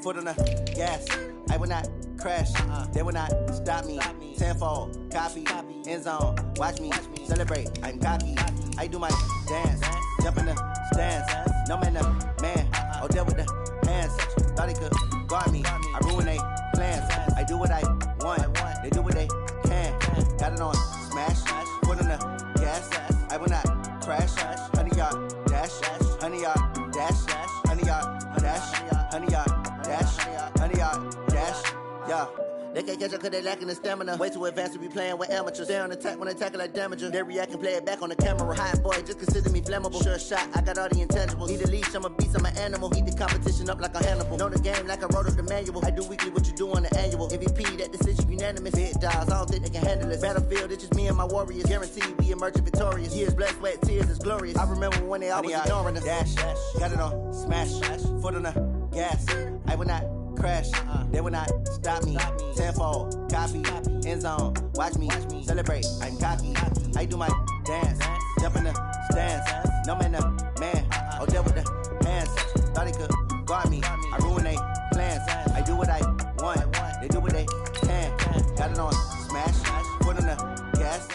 foot on the gas. I will not crash. They will not stop me. Tenfold, copy, end zone. Watch me celebrate. I'm cocky. I do my dance. Jump in the stands. No man, man. Oh, there with the hands. Thought he could guard me. I ruin they plans. I do what I want. They do what they can. Got it on smash. Foot on the gas. I will not crash. 100-yard dash. 100-yard dash. 100-yard dash. 100-yard dash. 100-yard dash. Yeah. They can't catch up cause they lacking the stamina. Way too advanced to be playing with amateurs. Stay on attack when they tackle like damager. They react and play it back on the camera. Hot boy, just consider me flammable. Sure shot, I got all the intangibles. Need a leash, I'm a beast, I'm an animal. Eat the competition up like a Hannibal. Know the game like I wrote up the manual. I do weekly what you do on the annual. MVP, that decision unanimous. Big dogs, I don't think they can handle this. Battlefield, it's just me and my warriors. Guaranteed we emerge victorious. Years, blood, sweat, tears, it's glorious. I remember when they always ignoring us. Dash, got it on smash. Foot on the gas. I will not crash. They will not stop me. Tenfold, copy, end zone. Watch me celebrate. I'm cocky. I do my dance. Jump in the stands. No man, man. Oh, there with the hands. Thought he could guard me. I ruin they plans. I do what I want. They do what they can. Got it on smash. Foot on the gas.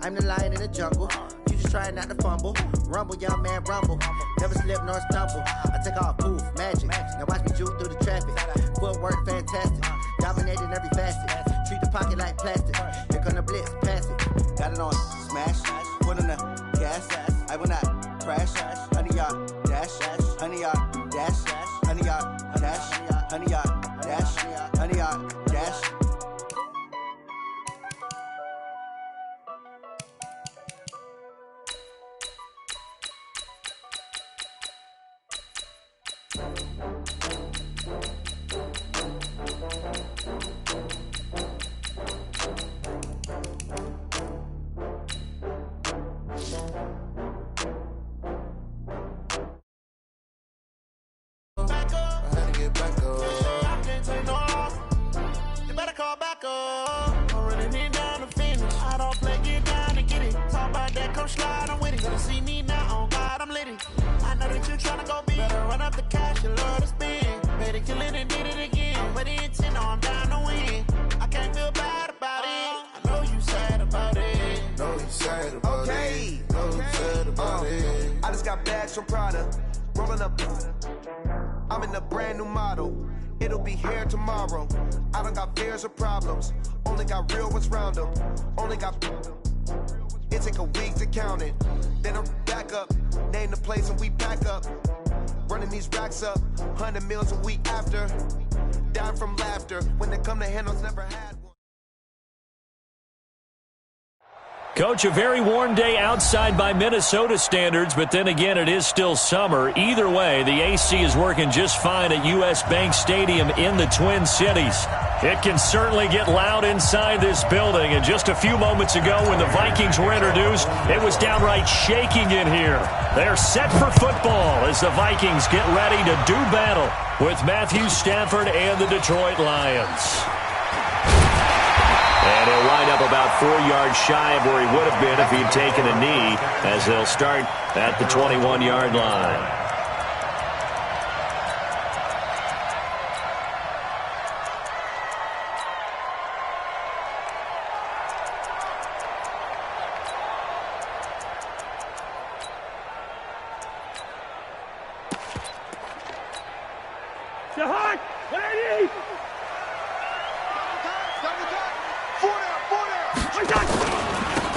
I'm the lion in the jungle. You just trying not to fumble. Rumble, young man, rumble. Never slip nor stumble. I take off, poof, magic. Now watch me juke through the traffic. Footwork, fantastic. Dominating every facet. Treat the pocket like plastic. Here come the blitz, pass it. Got it on smash. Foot on the gas. I will not crash. 100-yard dash. 100-yard dash. 100-yard dash. 100-yard dash. 100-yard dash. From Prada, rolling up. I'm in a brand new model. It'll be here tomorrow. I don't got fears or problems. Only got real ones round them. Only got. It take a week to count it. Then I'm back up. Name the place and we back up. Running these racks up. 100 meals a week after. Dying from laughter. When they come to handles, never had one. Coach, a very warm day outside by Minnesota standards, but then again, it is still summer. Either way, the AC is working just fine at U.S. Bank Stadium in the Twin Cities. It can certainly get loud inside this building, and just a few moments ago when the Vikings were introduced, it was downright shaking in here. They're set for football as the Vikings get ready to do battle with Matthew Stafford and the Detroit Lions. And he'll wind up about 4 yards shy of where he would have been if he'd taken a knee, as they'll start at the 21-yard line.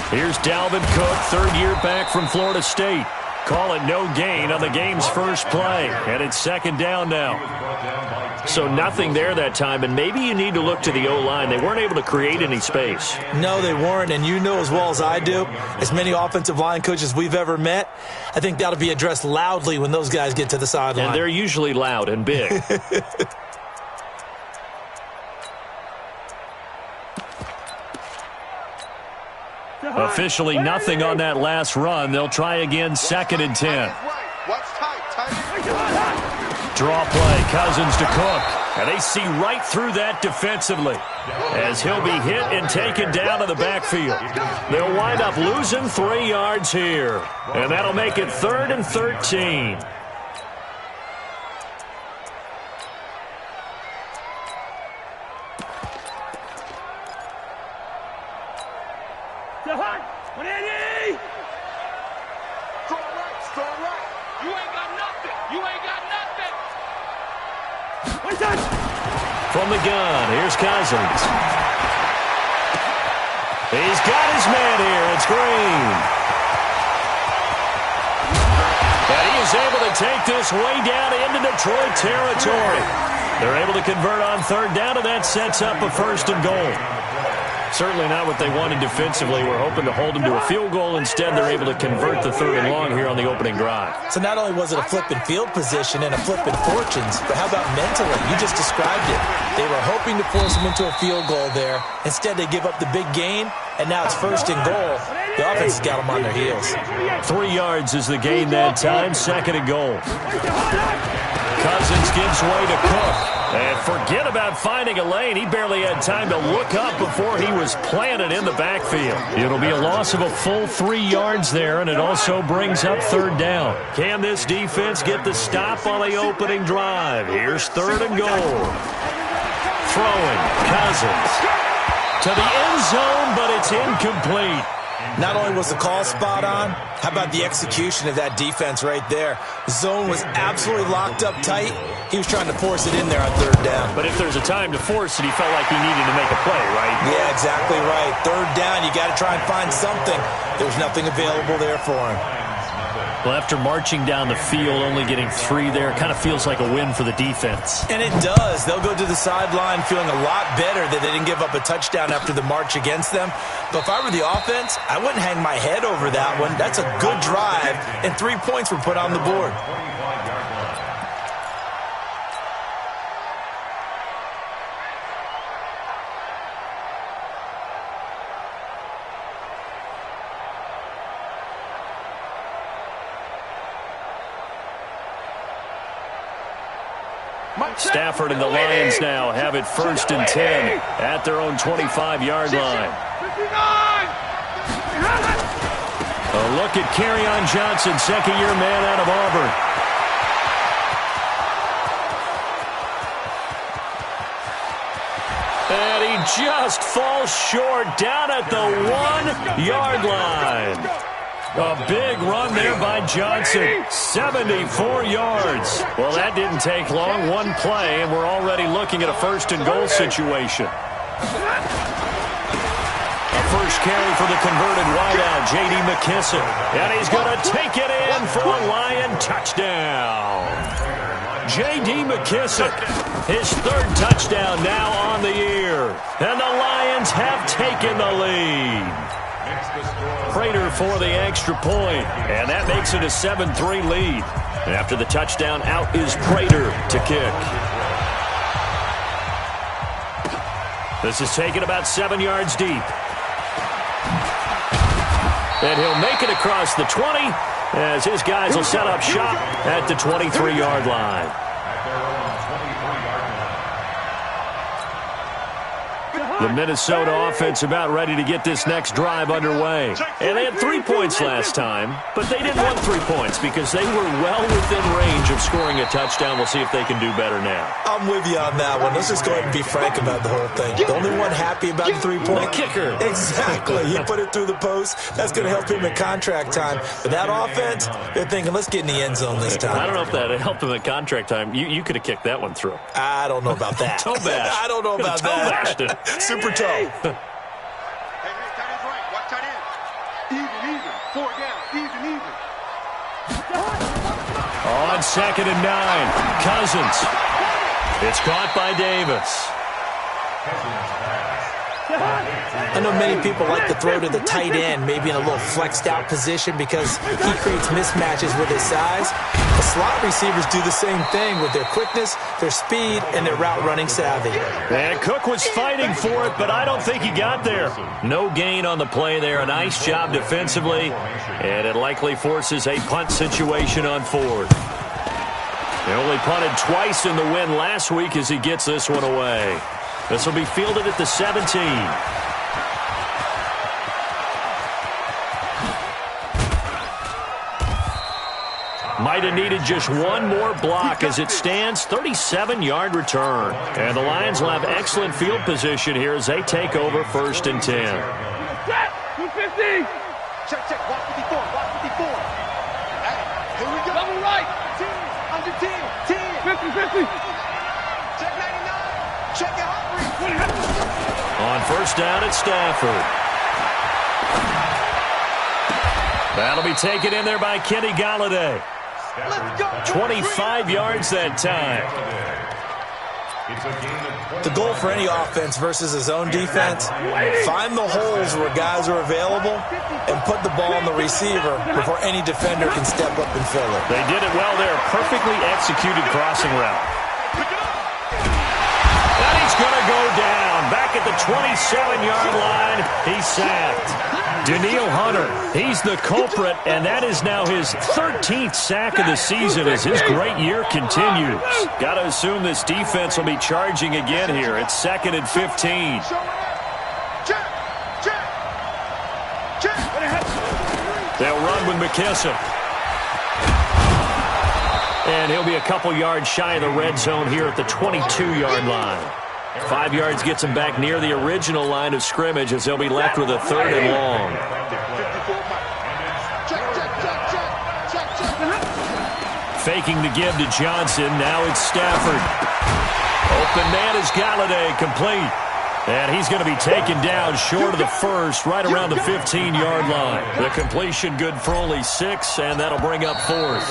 Here's Dalvin Cook, third year back from Florida State. Call it no gain on the game's first play. And it's second down now. So nothing there that time, and maybe you need to look to the O-line. They weren't able to create any space. No, they weren't, and you know as well as I do, as many offensive line coaches we've ever met, I think that'll be addressed loudly when those guys get to the sideline. And they're usually loud and big. Officially nothing on that last run. They'll try again 2nd and 10. Draw play, Cousins to Cook. And they see right through that defensively as he'll be hit and taken down to the backfield. They'll wind up losing 3 yards here. And that'll make it 3rd and 13. From the gun, here's Cousins. He's got his man here. It's Green. And he is able to take this way down into Detroit territory. They're able to convert on 3rd down, and that sets up a 1st and goal. Certainly not what they wanted defensively. We're hoping to hold them to a field goal. Instead, they're able to convert the 3rd and long here on the opening drive. So not only was it a flipping field position and a flipping fortunes, but how about mentally? You just described it. They were hoping to force them into a field goal there. Instead, they give up the big gain, and now it's 1st and goal. The offense has got them on their heels. 3 yards is the gain that time. 2nd and goal. Cousins gives way to Cook. And forget about finding a lane. He barely had time to look up before he was planted in the backfield. It'll be a loss of a full 3 yards there, and it also brings up 3rd down. Can this defense get the stop on the opening drive? Here's 3rd and goal. Throwing, Cousins to the end zone, but it's incomplete. Not only was the call spot on, how about the execution of that defense right there? The zone was absolutely locked up tight. He was trying to force it in there on 3rd down. But if there's a time to force it, he felt like he needed to make a play, right? Yeah, exactly right. 3rd down, you got to try and find something. There's nothing available there for him. Well, after marching down the field, only getting 3 there, kind of feels like a win for the defense. And it does. They'll go to the sideline feeling a lot better that they didn't give up a touchdown after the march against them. But if I were the offense, I wouldn't hang my head over that one. That's a good drive, and 3 points were put on the board. Stafford and the Lions now have it 1st and 10 at their own 25-yard line. A look at Kerryon Johnson, 2nd-year man out of Auburn. And he just falls short down at the 1-yard line. A big run there by Johnson. 74 yards. Well, that didn't take long. 1 play, and we're already looking at a 1st and goal situation. A first carry for the converted wideout, J.D. McKissick. And he's going to take it in for a Lion touchdown. J.D. McKissick, his 3rd touchdown now on the year. And the Lions have taken the lead. Prater for the extra point, and that makes it a 7-3 lead. And after the touchdown, out is Prater to kick. This is taken about 7 yards deep. And he'll make it across the 20 as his guys will set up shop at the 23-yard line. The Minnesota offense about ready to get this next drive underway. And they had 3 points last time, but they didn't want 3 points because they were well within range of scoring a touchdown. We'll see if they can do better now. I'm with you on that one. Let's just go ahead and be frank about the whole thing. The only one happy about the 3-point? The kicker. Exactly. He put it through the post. That's going to help him at contract time. But that offense, they're thinking, let's get in the end zone this time. I don't know if that helped him at contract time. You could have kicked that one through. I don't know about that. Toe bash. I don't know about that. Bashed it. Super toe. Hey, tight end right. Watch tight end. Even. 4 down. Even. On 2nd and 9, Cousins. It's caught by Davis. I know many people like to throw to the tight end, maybe in a little flexed out position because he creates mismatches with his size. The slot receivers do the same thing with their quickness, their speed, and their route running savvy. And Cook was fighting for it, but I don't think he got there. No gain on the play there. A nice job defensively, and it likely forces a punt situation on fourth. They only punted twice in the win last week as he gets this one away. This will be fielded at the 17. Might have needed just one more block as it stands, 37-yard return. And the Lions will have excellent field position here as they take over 1st and 10. 250. Check, block 54, block 54. Here we go. Double right. 10, under 10, 10. 50. Check 99. Check it out. On 1st down, it's Stafford. That'll be taken in there by Kenny Golladay. 25 yards that time. The goal for any offense versus his own defense, find the holes where guys are available and put the ball on the receiver before any defender can step up and fill it. They did it well there. Perfectly executed crossing route. And he's going to go down. Back at the 27-yard line, he's sacked. Danielle Hunter, he's the culprit, and that is now his 13th sack of the season as his great year continues. Got to assume this defense will be charging again here. It's 2nd and 15. They'll run with McKissick. And he'll be a couple yards shy of the red zone here at the 22-yard line. 5 yards gets him back near the original line of scrimmage as they'll be left with a 3rd and long. Faking the give to Johnson. Now it's Stafford. Open man is Golladay, complete. And he's going to be taken down short of the first, right around the 15-yard line. The completion good for only 6, and that'll bring up 4th.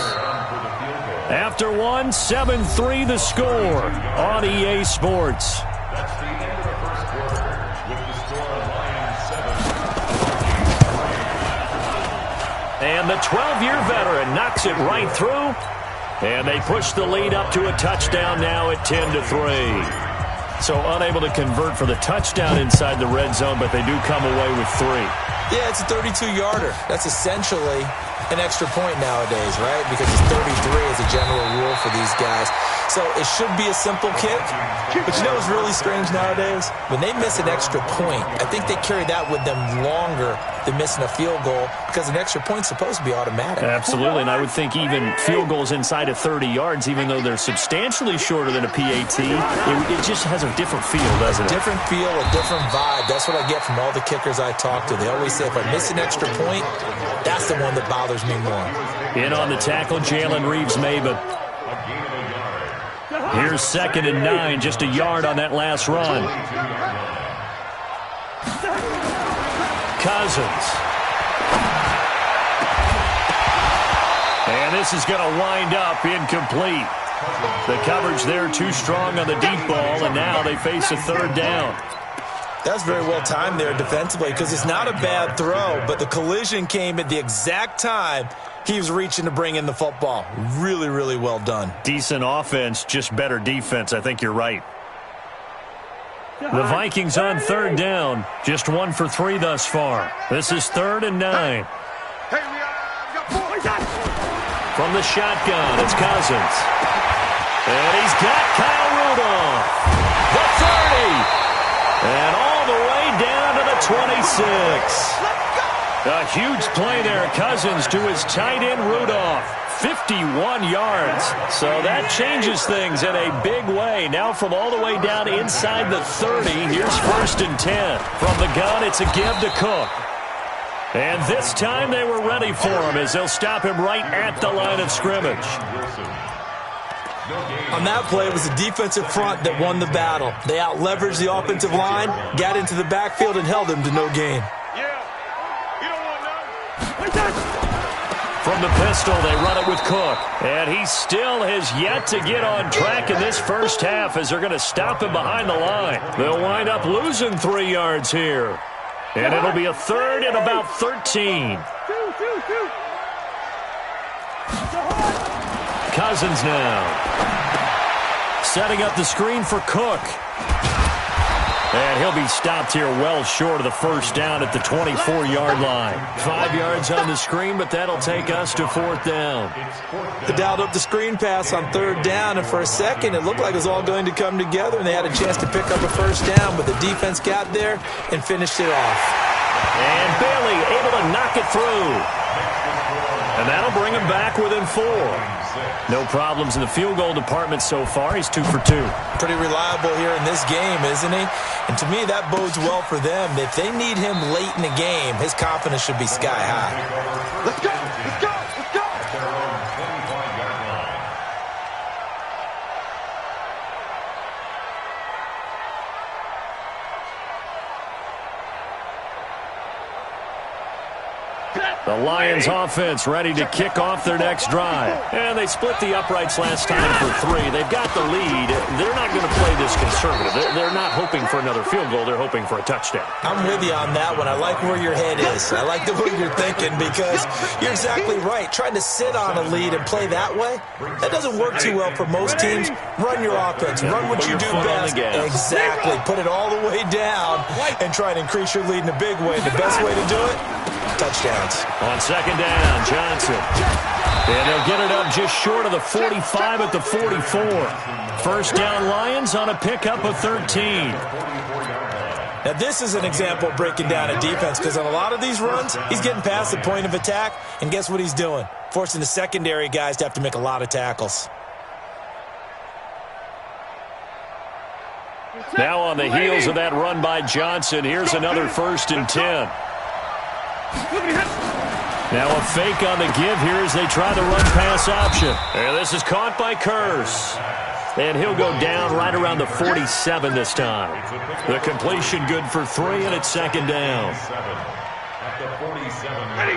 After one, 7-3 the score on EA Sports. That's the end of the first quarter with the score Lions 7. And the 12-year veteran knocks it right through. And they push the lead up to a touchdown now at 10-3. So unable to convert for the touchdown inside the red zone, but they do come away with 3. Yeah, it's a 32-yarder. That's essentially an extra point nowadays, right? Because it's 33 as a general rule for these guys. So it should be a simple kick. But you know what's really strange nowadays? When they miss an extra point, I think they carry that with them longer than missing a field goal because an extra point's supposed to be automatic. Absolutely, and I would think even field goals inside of 30 yards, even though they're substantially shorter than a PAT, it just has a different feel, doesn't it? A different feel, a different vibe. That's what I get from all the kickers I talk to. They always say if I miss an extra point, that's the one that bothers me more. In on the tackle, Jalen Reeves-Maybin. Here's 2nd and 9, just a yard on that last run. Cousins. And this is going to wind up incomplete. The coverage there too strong on the deep ball, and now they face a 3rd down. That's very well timed there defensively because it's not a bad throw, but the collision came at the exact time he was reaching to bring in the football. Really, really well done. Decent offense, just better defense. I think you're right. The Vikings on 3rd down. Just 1 for 3 thus far. This is 3rd and 9. From the shotgun, it's Cousins. And he's got Kyle Rudolph. The 30. And all the way down to the 26. A huge play there, Cousins to his tight end Rudolph. 51 yards. So that changes things in a big way. Now from all the way down inside the 30, here's 1st and 10. From the gun, it's a give to Cook. And this time they were ready for him as they'll stop him right at the line of scrimmage. On that play, it was the defensive front that won the battle. They out-leveraged the offensive line, got into the backfield, and held him to no gain. From the pistol, they run it with Cook. And he still has yet to get on track in this first half as they're going to stop him behind the line. They'll wind up losing 3 yards here. And it'll be a third and about 13. Cousins now. Setting up the screen for Cook. And he'll be stopped here well short of the first down at the 24-yard line. 5 yards on the screen, but that'll take us to 4th down. They dialed up the screen pass on 3rd down, and for a second it looked like it was all going to come together, and they had a chance to pick up a first down, but the defense got there and finished it off. And Bailey able to knock it through. And that'll bring him back within 4. No problems in the field goal department so far. He's 2 for 2. Pretty reliable here in this game, isn't he? And to me, that bodes well for them. If they need him late in the game, his confidence should be sky high. Let's go! Let's go! Let's go! The Lions offense ready to kick off their next drive. And they split the uprights last time for 3. They've got the lead. They're not going to play this conservative. They're not hoping for another field goal. They're hoping for a touchdown. I'm with you on that one. I like where your head is. I like the way you're thinking because you're exactly right. Trying to sit on a lead and play that way, that doesn't work too well for most teams. Run your offense. Run what you do best. Exactly. Put it all the way down and try to increase your lead in a big way. The best way to do it, touchdowns. On 2nd down, Johnson. And they'll get it up just short of the 45 at the 44. First down, Lions on a pickup of 13. Now, this is an example of breaking down a defense because on a lot of these runs, he's getting past the point of attack, and guess what he's doing? Forcing the secondary guys to have to make a lot of tackles. Now on the heels of that run by Johnson, here's another 1st and 10. Now a fake on the give here as they try the run-pass option. And this is caught by Curse. And he'll go down right around the 47 this time. The completion good for 3, and it's 2nd down.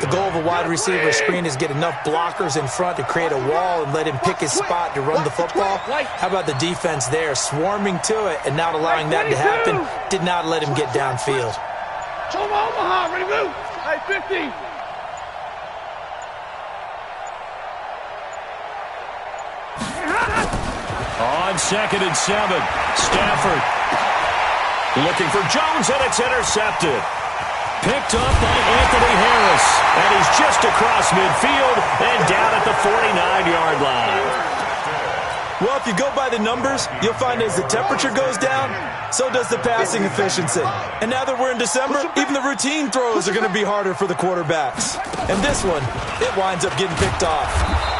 The goal of a wide receiver screen is get enough blockers in front to create a wall and let him pick his spot to run the football. How about the defense there, swarming to it and not allowing that to happen? Did not let him get downfield. Show him Omaha, ready to move. Hey, 50. On 2nd and 7, Stafford looking for Jones, and it's intercepted. Picked up by Anthony Harris, and he's just across midfield and down at the 49-yard line. Well, if you go by the numbers, you'll find as the temperature goes down, so does the passing efficiency. And now that we're in December, even the routine throws are going to be harder for the quarterbacks. And this one, it winds up getting picked off.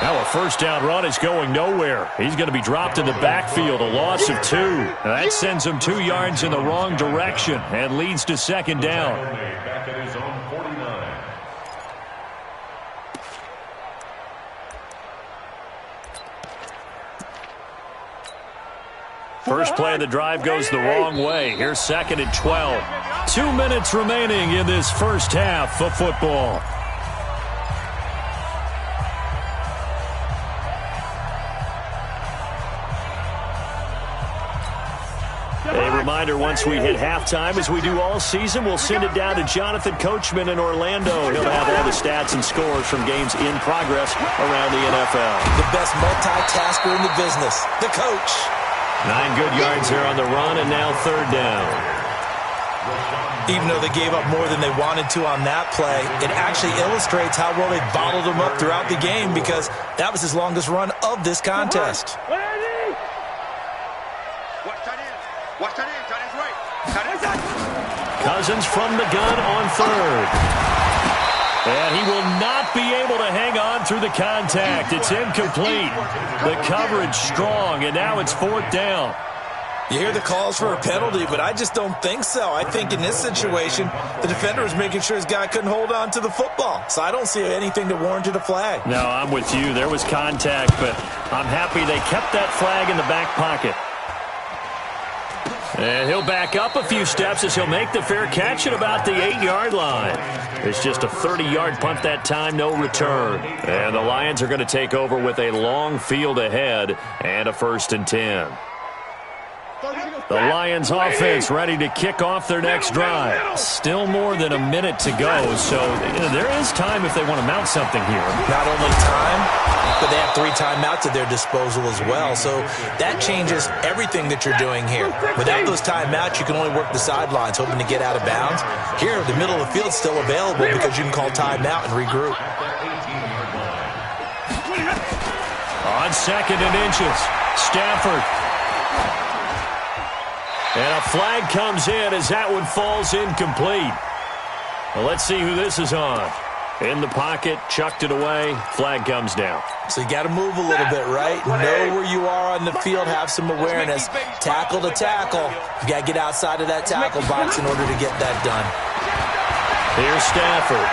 Now a first down run is going nowhere. He's going to be dropped in the backfield, a loss of 2. That sends him 2 yards in the wrong direction and leads to 2nd down. Back at his own 49. First play of the drive goes the wrong way. Here's 2nd and 12. 2 minutes remaining in this first half of football. A reminder, once we hit halftime, as we do all season, we'll send it down to Jonathan Coachman in Orlando. He'll have all the stats and scores from games in progress around the NFL. The best multitasker in the business, the coach. 9 good yards there on the run, and now 3rd down. Even though they gave up more than they wanted to on that play, it actually illustrates how well they bottled them up throughout the game because that was his longest run of this contest. Cousins from the gun on 3rd. And he will not be able to hang on through the contact. It's incomplete. The coverage strong, and now it's 4th down. You hear the calls for a penalty, but I just don't think so. I think in this situation, the defender was making sure his guy couldn't hold on to the football. So I don't see anything that warranted a flag. No, I'm with you. There was contact, but I'm happy they kept that flag in the back pocket. And he'll back up a few steps as he'll make the fair catch at about the 8-yard line. It's just a 30-yard punt that time, no return. And the Lions are going to take over with a long field ahead and a 1st and 10. The Lions offense ready to kick off their next drive. Still more than a minute to go, so there is time if they want to mount something here. Not only time, but they have 3 timeouts at their disposal as well, so that changes everything that you're doing here. Without those timeouts, you can only work the sidelines, hoping to get out of bounds. Here, the middle of the field is still available because you can call timeout and regroup. On 2nd and inches, Stafford. And a flag comes in as that one falls incomplete. Well, let's see who this is on. In the pocket, chucked it away, flag comes down. So you got to move a little bit, right? Know where you are on the field, have some awareness. Tackle to tackle. You got to get outside of that tackle box in order to get that done. Here's Stafford.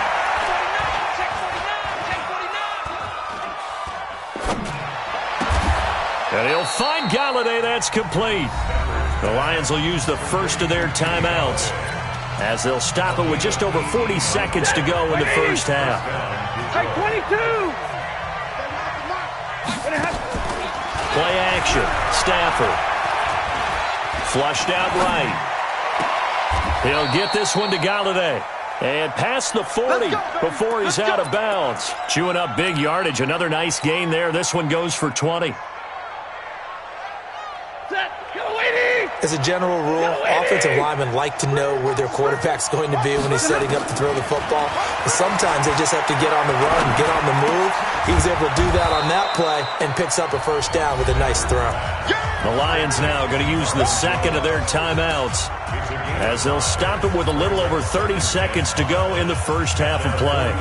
And he'll find Galladay. That's complete. The Lions will use the first of their timeouts as they'll stop it with just over 40 seconds to go in the first half. Hey, 22! Play action. Stafford. Flushed out right. He'll get this one to Galladay. And past the 40 before he's out of bounds. Chewing up big yardage. Another nice gain there. This one goes for 20. As a general rule, offensive linemen like to know where their quarterback's going to be when he's setting up to throw the football. But sometimes they just have to get on the run, get on the move. He was able to do that on that play and picks up a first down with a nice throw. The Lions now going to use the second of their timeouts as they'll stop it with a little over 30 seconds to go in the first half of play.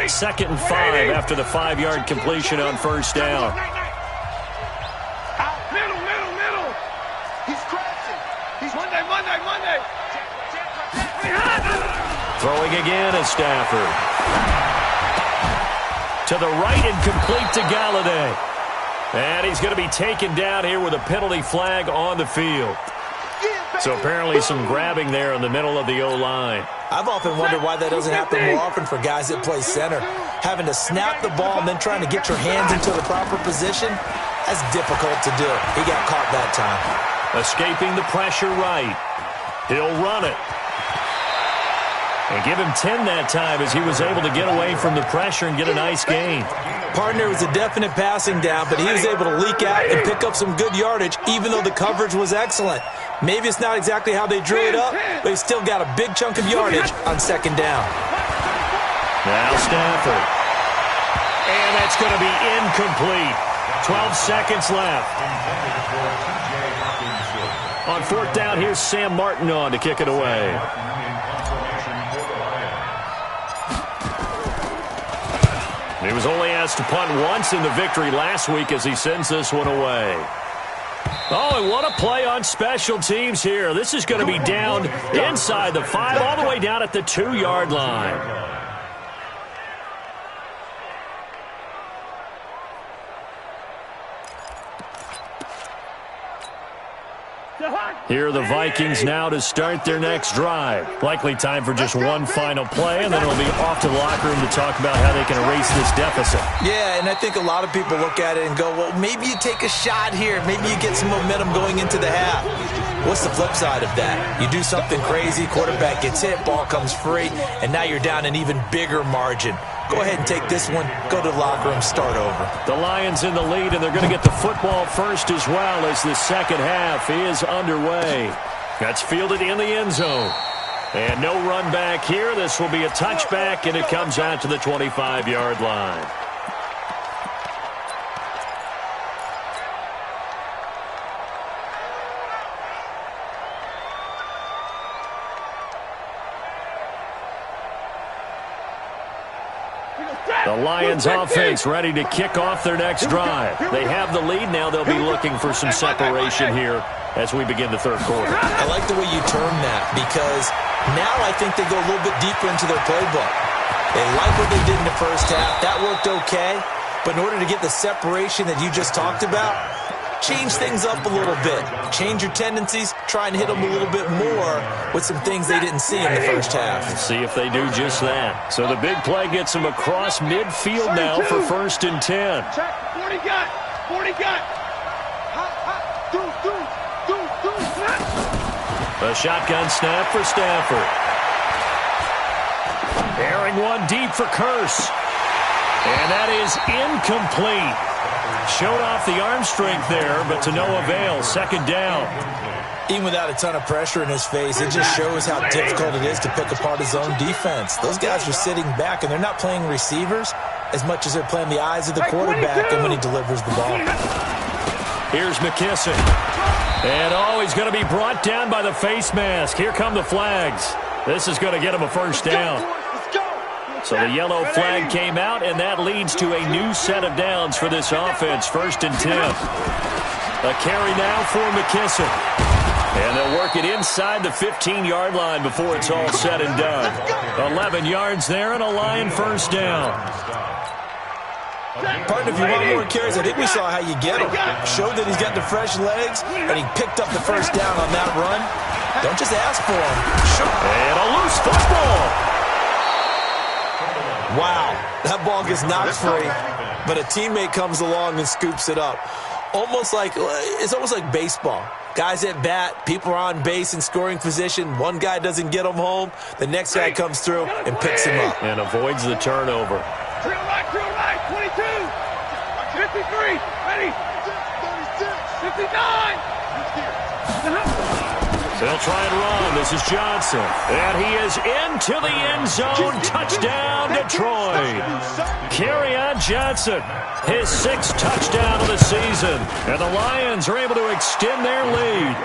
2nd and 5 after the 5-yard completion on first down. Throwing again is Stafford. To the right and complete to Galladay. And he's going to be taken down here with a penalty flag on the field. So apparently some grabbing there in the middle of the O-line. I've often wondered why that doesn't happen more often for guys that play center. Having to snap the ball and then trying to get your hands into the proper position, that's difficult to do. He got caught that time. Escaping the pressure right. He'll run it. And give him 10 that time as he was able to get away from the pressure and get a nice gain. Partner was a definite passing down, but he was able to leak out and pick up some good yardage, even though the coverage was excellent. Maybe it's not exactly how they drew it up, but he still got a big chunk of yardage on 2nd down. Now Stafford. And that's going to be incomplete. 12 seconds left. On 4th down, here's Sam Martin on to kick it away. He was only asked to punt once in the victory last week as he sends this one away. Oh, and what a play on special teams here. This is going to be down inside the 5, all the way down at the 2-yard line. Here are the Vikings now to start their next drive. Likely time for just one final play, and then it'll be off to the locker room to talk about how they can erase this deficit. Yeah, and I think a lot of people look at it and go, well, maybe you take a shot here. Maybe you get some momentum going into the half. What's the flip side of that? You do something crazy, quarterback gets hit, ball comes free, and now you're down an even bigger margin. Go ahead and take this one, go to the locker room, start over. The Lions in the lead, and they're going to get the football first as well as the second half is underway. That's fielded in the end zone. And no run back here. This will be a touchback, and it comes out to the 25-yard line. The Lions offense ready to kick off their next drive. They have the lead now. They'll be looking for some separation here as we begin the third quarter. I like the way you term that because now I think they go a little bit deeper into their playbook. They like what they did in the first half. That worked okay. But in order to get the separation that you just talked about, change things up a little bit. Change your tendencies, try and hit them a little bit more with some things they didn't see in the first half. Let's see if they do just that. So the big play gets them across midfield now for 1st and 10. Check. 40 got. 40 got. A shotgun snap for Stafford. Airing one deep for Curse. And that is incomplete. Showed off the arm strength there, but to no avail. 2nd down. Even without a ton of pressure in his face, it just shows how difficult it is to pick apart his own defense. Those guys are sitting back, and they're not playing receivers as much as they're playing the eyes of the quarterback and when he delivers the ball. Here's McKissick. And, he's going to be brought down by the face mask. Here come the flags. This is going to get him a 1st down. So the yellow flag came out, and that leads to a new set of downs for this offense. 1st and 10. A carry now for McKissick. And they'll work it inside the 15-yard line before it's all said and done. 11 yards there and a Lion 1st down. Partner, if you want more carries, I think we saw how you get him. Showed that he's got the fresh legs, and he picked up the 1st down on that run. Don't just ask for him. Sure. And a loose football. Wow, that ball gets knocked free, but a teammate comes along and scoops it up. It's almost like baseball. Guys at bat, people are on base in scoring position. One guy doesn't get him home. The next guy comes through and picks him up. And avoids the turnover. Drill right, 22, 53, ready, 59. They'll try and run. This is Johnson. And he is into the end zone. Touchdown, Detroit. Kerryon Johnson, his 6th touchdown of the season. And the Lions are able to extend their lead.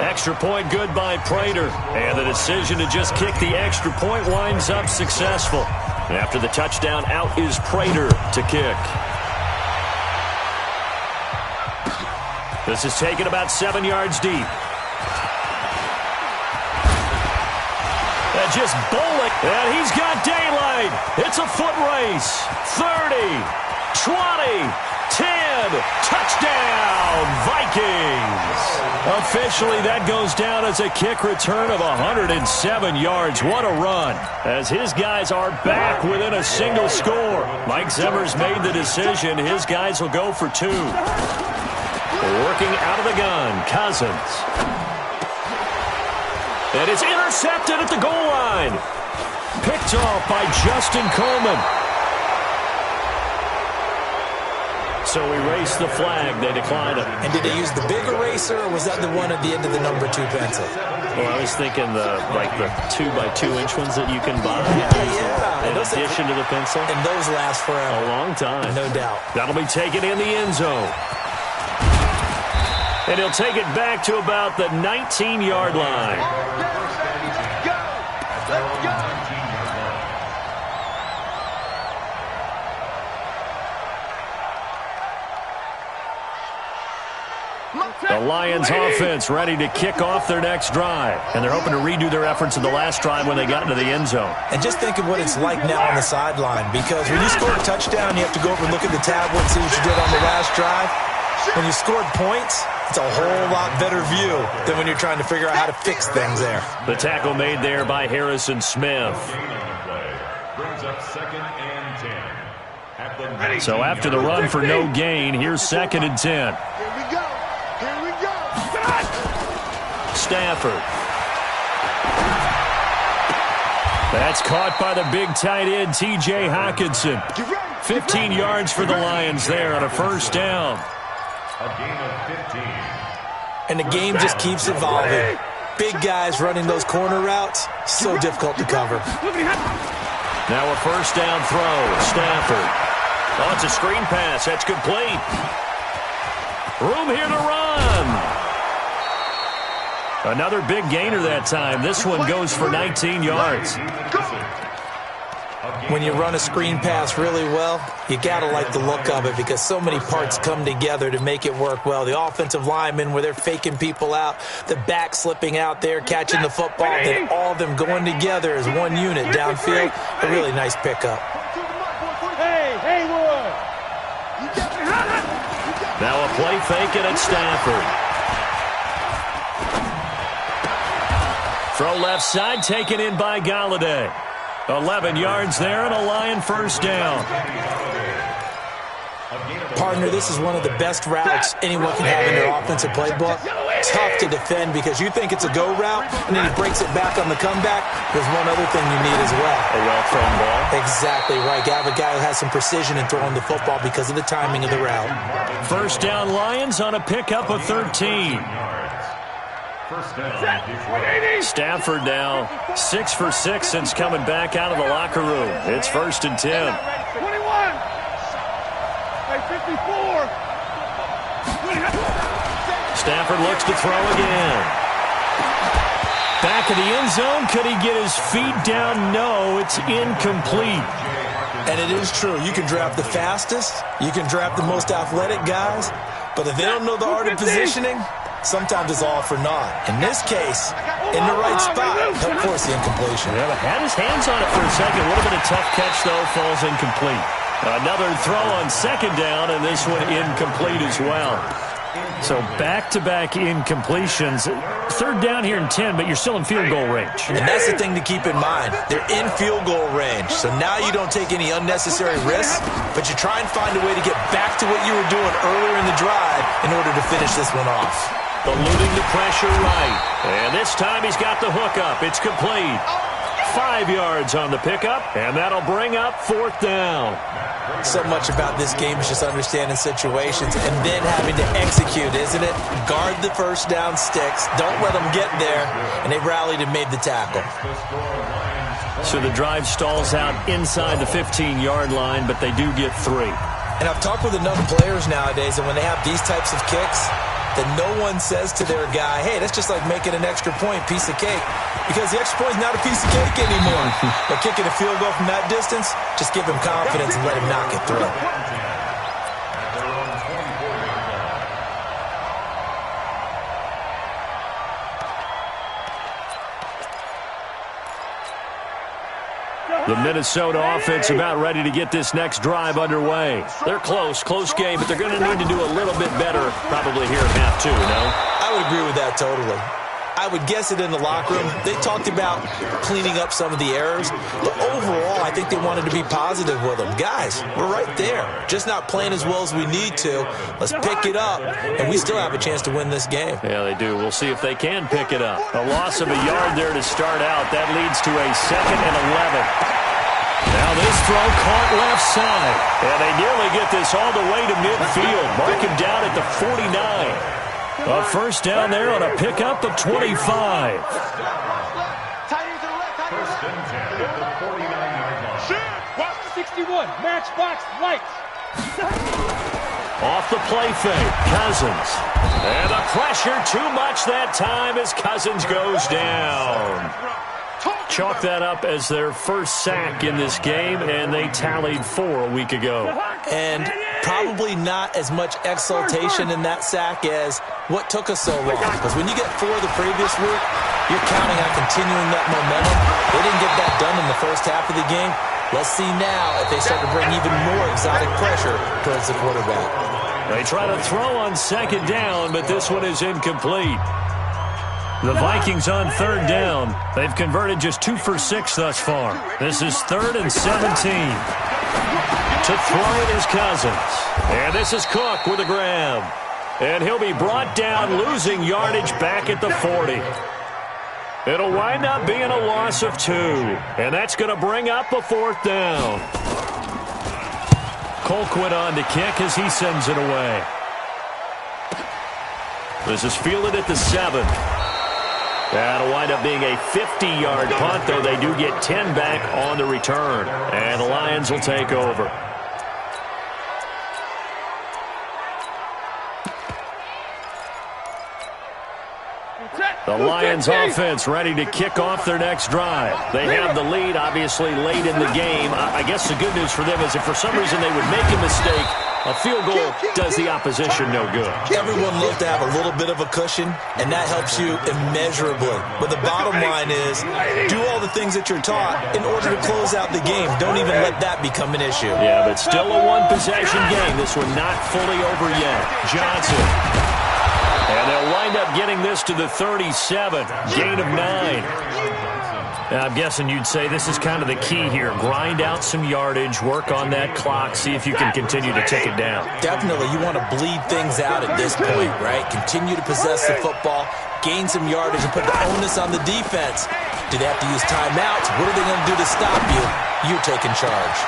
Extra point good by Prater. And the decision to just kick the extra point winds up successful. After the touchdown, out is Prater to kick. This is taken about 7 yards deep. And just bowling. And he's got daylight. It's a foot race. 30, 20, 10. Touchdown, Vikings. Officially, that goes down as a kick return of 107 yards. What a run. As his guys are back within a single score. Mike Zimmer's made the decision. His guys will go for 2. Working out of the gun, Cousins. And it's intercepted at the goal line. Picked off by Justin Coleman. So erase the flag. They declined it. And did they use the big eraser, or was that the one at the end of the number 2 pencil? Well, I was thinking the 2x2-inch ones that you can buy. Yeah. In addition to the pencil. And those last forever. A long time. No doubt. That'll be taken in the end zone. And he'll take it back to about the 19-yard line. Let's go. The Lions offense ready to kick off their next drive. And they're hoping to redo their efforts in the last drive when they got into the end zone. And just think of what it's like now on the sideline. Because when you score a touchdown, you have to go over and look at the tablet and see what you did on the last drive. When you scored points, it's a whole lot better view than when you're trying to figure out how to fix things there. The tackle made there by Harrison Smith. Brings up 2nd and 10. So after the run for no gain, here's 2nd and 10. Here we go. Here we go. Stafford. That's caught by the big tight end, T.J. Hockenson. 15 yards for the Lions there on a 1st down. A gain of 15. And the game just keeps evolving. Big guys running those corner routes, so difficult to cover. Now a 1st down throw. Stafford. Oh, it's a screen pass. That's complete. Room here to run. Another big gainer that time. This one goes for 19 yards. When you run a screen pass really well, you got to like the look of it because so many parts come together to make it work well. The offensive linemen, where they're faking people out, the back slipping out there, catching the football, then all of them going together as one unit downfield. A really nice pickup. Now a play fake and it's Stafford. Throw left side, taken in by Galladay. 11 yards there and a Lion first down. Partner, this is one of the best routes anyone can have in their offensive playbook. Tough to defend because you think it's a go route, and then he breaks it back on the comeback. There's one other thing you need as well. A well-thrown ball. Exactly right. You have a guy who has some precision in throwing the football because of the timing of the route. First down Lions on a pickup of 13. Stafford now 6 for 6 since coming back out of the locker room. It's 1st and 10. 21. 54. Stafford looks to throw again. Back of the end zone. Could he get his feet down? No, it's incomplete. And it is true. You can draft the fastest. You can draft the most athletic guys. But if they don't know the art of positioning, sometimes it's all for naught. In this case, in the right spot, he'll force the incompletion. Yeah, but had his hands on it for a second. Would have been a tough catch, though. Falls incomplete. Another throw on 2nd down, and this one incomplete as well. So back-to-back incompletions. 3rd down here in 10, but you're still in field goal range. And that's the thing to keep in mind. They're in field goal range. So now you don't take any unnecessary risks, but you try and find a way to get back to what you were doing earlier in the drive in order to finish this one off. Eluding the pressure right. And this time he's got the hook up. It's complete. 5 yards on the pickup, and that'll bring up 4th down. So much about this game is just understanding situations and then having to execute, isn't it? Guard the first down sticks. Don't let them get there. And they rallied and made the tackle. So the drive stalls out inside the 15-yard line, but they do get 3. And I've talked with enough players nowadays, and when they have these types of kicks, that no one says to their guy, hey, that's just like making an extra point, piece of cake. Because the extra point is not a piece of cake anymore. But kicking a field goal from that distance, just give him confidence and let him knock it through. The Minnesota offense about ready to get this next drive underway. They're close game, but they're going to need to do a little bit better probably here at half 2, no? I would agree with that totally. I would guess it in the locker room. They talked about cleaning up some of the errors, but overall, I think they wanted to be positive with them. Guys, we're right there. Just not playing as well as we need to. Let's pick it up, and we still have a chance to win this game. Yeah, they do. We'll see if they can pick it up. A loss of a yard there to start out. That leads to a 2nd and 11. Now this throw caught left side. And they nearly get this all the way to midfield. Mark him down at the 49. A first down there on a pickup of 25. First and 10 at the 49-yard line. 61, matchbox lights. Off the play fake, Cousins. And the pressure too much that time as Cousins goes down. Chalk that up as their first sack in this game, and they tallied 4 a week ago. And probably not as much exultation in that sack as what took us so long. Because when you get 4 the previous week, you're counting on continuing that momentum. They didn't get that done in the first half of the game. Let's see now if they start to bring even more exotic pressure towards the quarterback. They try to throw on 2nd down, but this one is incomplete. The Vikings on 3rd down. They've converted just 2 for 6 thus far. This is 3rd and 17. To throw it is Cousins. And this is Cook with a grab. And he'll be brought down, losing yardage back at the 40. It'll wind up being a loss of 2. And that's going to bring up a 4th down. Colquitt on to kick as he sends it away. This is fielded at the 7. That'll wind up being a 50-yard punt, though they do get 10 back on the return. And the Lions will take over. The Lions offense ready to kick off their next drive. They have the lead, obviously, late in the game. I guess the good news for them is if for some reason they would make a mistake, A field goal does the opposition no good. Everyone loves to have a little bit of a cushion, and that helps you immeasurably. But the bottom line is, do all the things that you're taught in order to close out the game. Don't even let that become an issue. Yeah, but still a one-possession game. This one not fully over yet. Johnson. And they'll wind up getting this to the 37. Gain of 9. I'm guessing you'd say this is kind of the key here. Grind out some yardage, work on that clock, see if you can continue to tick it down. Definitely. You want to bleed things out at this point, right? Continue to possess the football, gain some yardage, and put the onus on the defense. Do they have to use timeouts? What are they going to do to stop you? You're taking charge.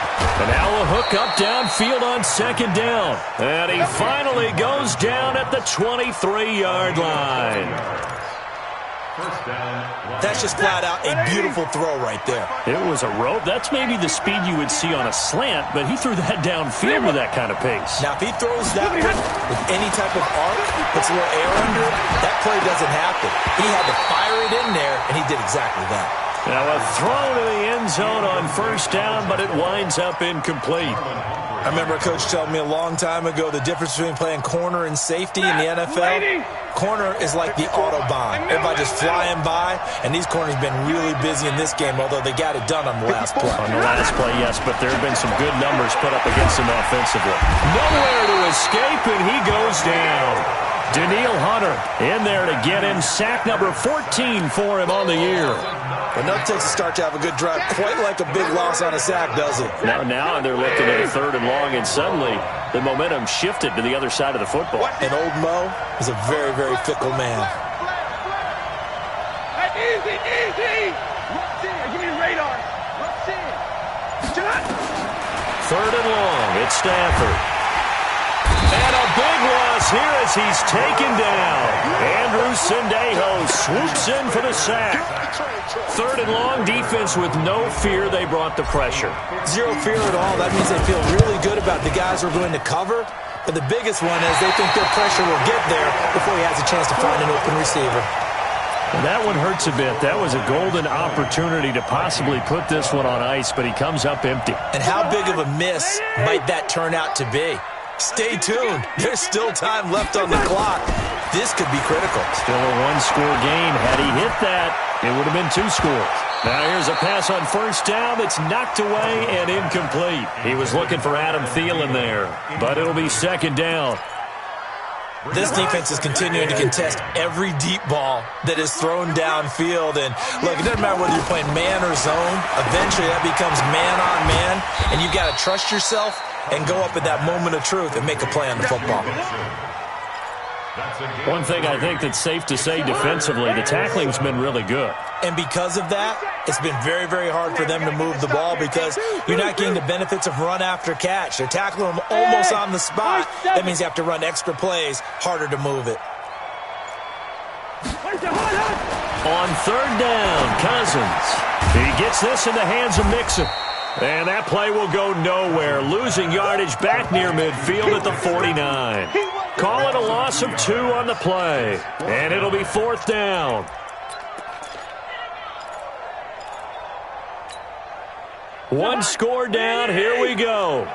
And now a hook up downfield on second down. And he finally goes down at the 23-yard line. That's just flat out a beautiful throw right there. It was a rope. That's maybe the speed you would see on a slant, but he threw that downfield with that kind of pace. Now, if he throws that one with any type of arc, puts a little air under it, that play doesn't happen. He had to fire it in there, and he did exactly that. Now a throw to the end zone on first down, but it winds up incomplete. I remember a coach telling me a long time ago the difference between playing corner and safety in the NFL. Corner is like the Autobahn. Everybody just flying by, and these corners have been really busy in this game, although they got it done on the last play. On the last play, yes, but there have been some good numbers put up against him offensively. Nowhere to escape, and he goes down. Daniil Hunter in there to get him. Sack number 14 for him on the year. Enough takes to start to have a good drive. Quite like a big loss on a sack, does it? Now they're looking at a 3rd and long, and suddenly the momentum shifted to the other side of the football. And old Mo is a very, very fickle man. Easy, easy. Give me the radar. 3rd and long. It's Stafford. And a big loss here as he's taken down. Andrew Sendejo swoops in for the sack. 3rd and long, defense with no fear. They brought the pressure. Zero fear at all. That means they feel really good about the guys who are going to cover. But the biggest one is they think their pressure will get there before he has a chance to find an open receiver. Well, that one hurts a bit. That was a golden opportunity to possibly put this one on ice, but he comes up empty. And how big of a miss might that turn out to be? Stay tuned. There's still time left on the clock. This could be critical. Still a one-score game. Had he hit that, it would have been 2 scores. Now here's a pass on first down that's knocked away and incomplete. He was looking for Adam Thielen there, but it'll be 2nd down. This defense is continuing to contest every deep ball that is thrown downfield. And, look, it doesn't matter whether you're playing man or zone. Eventually that becomes man-on-man, and you've got to trust yourself and go up at that moment of truth and make a play on the football. One thing I think that's safe to say defensively, the tackling's been really good. And because of that, it's been very, very hard for them to move the ball because you're not getting the benefits of run after catch. They're tackling them almost on the spot. That means you have to run extra plays, harder to move it. On 3rd down, Cousins. He gets this in the hands of Mixon. And that play will go nowhere, losing yardage back near midfield at the 49. Call it a loss of 2 on the play. And it'll be 4th down. One score down. Here we go.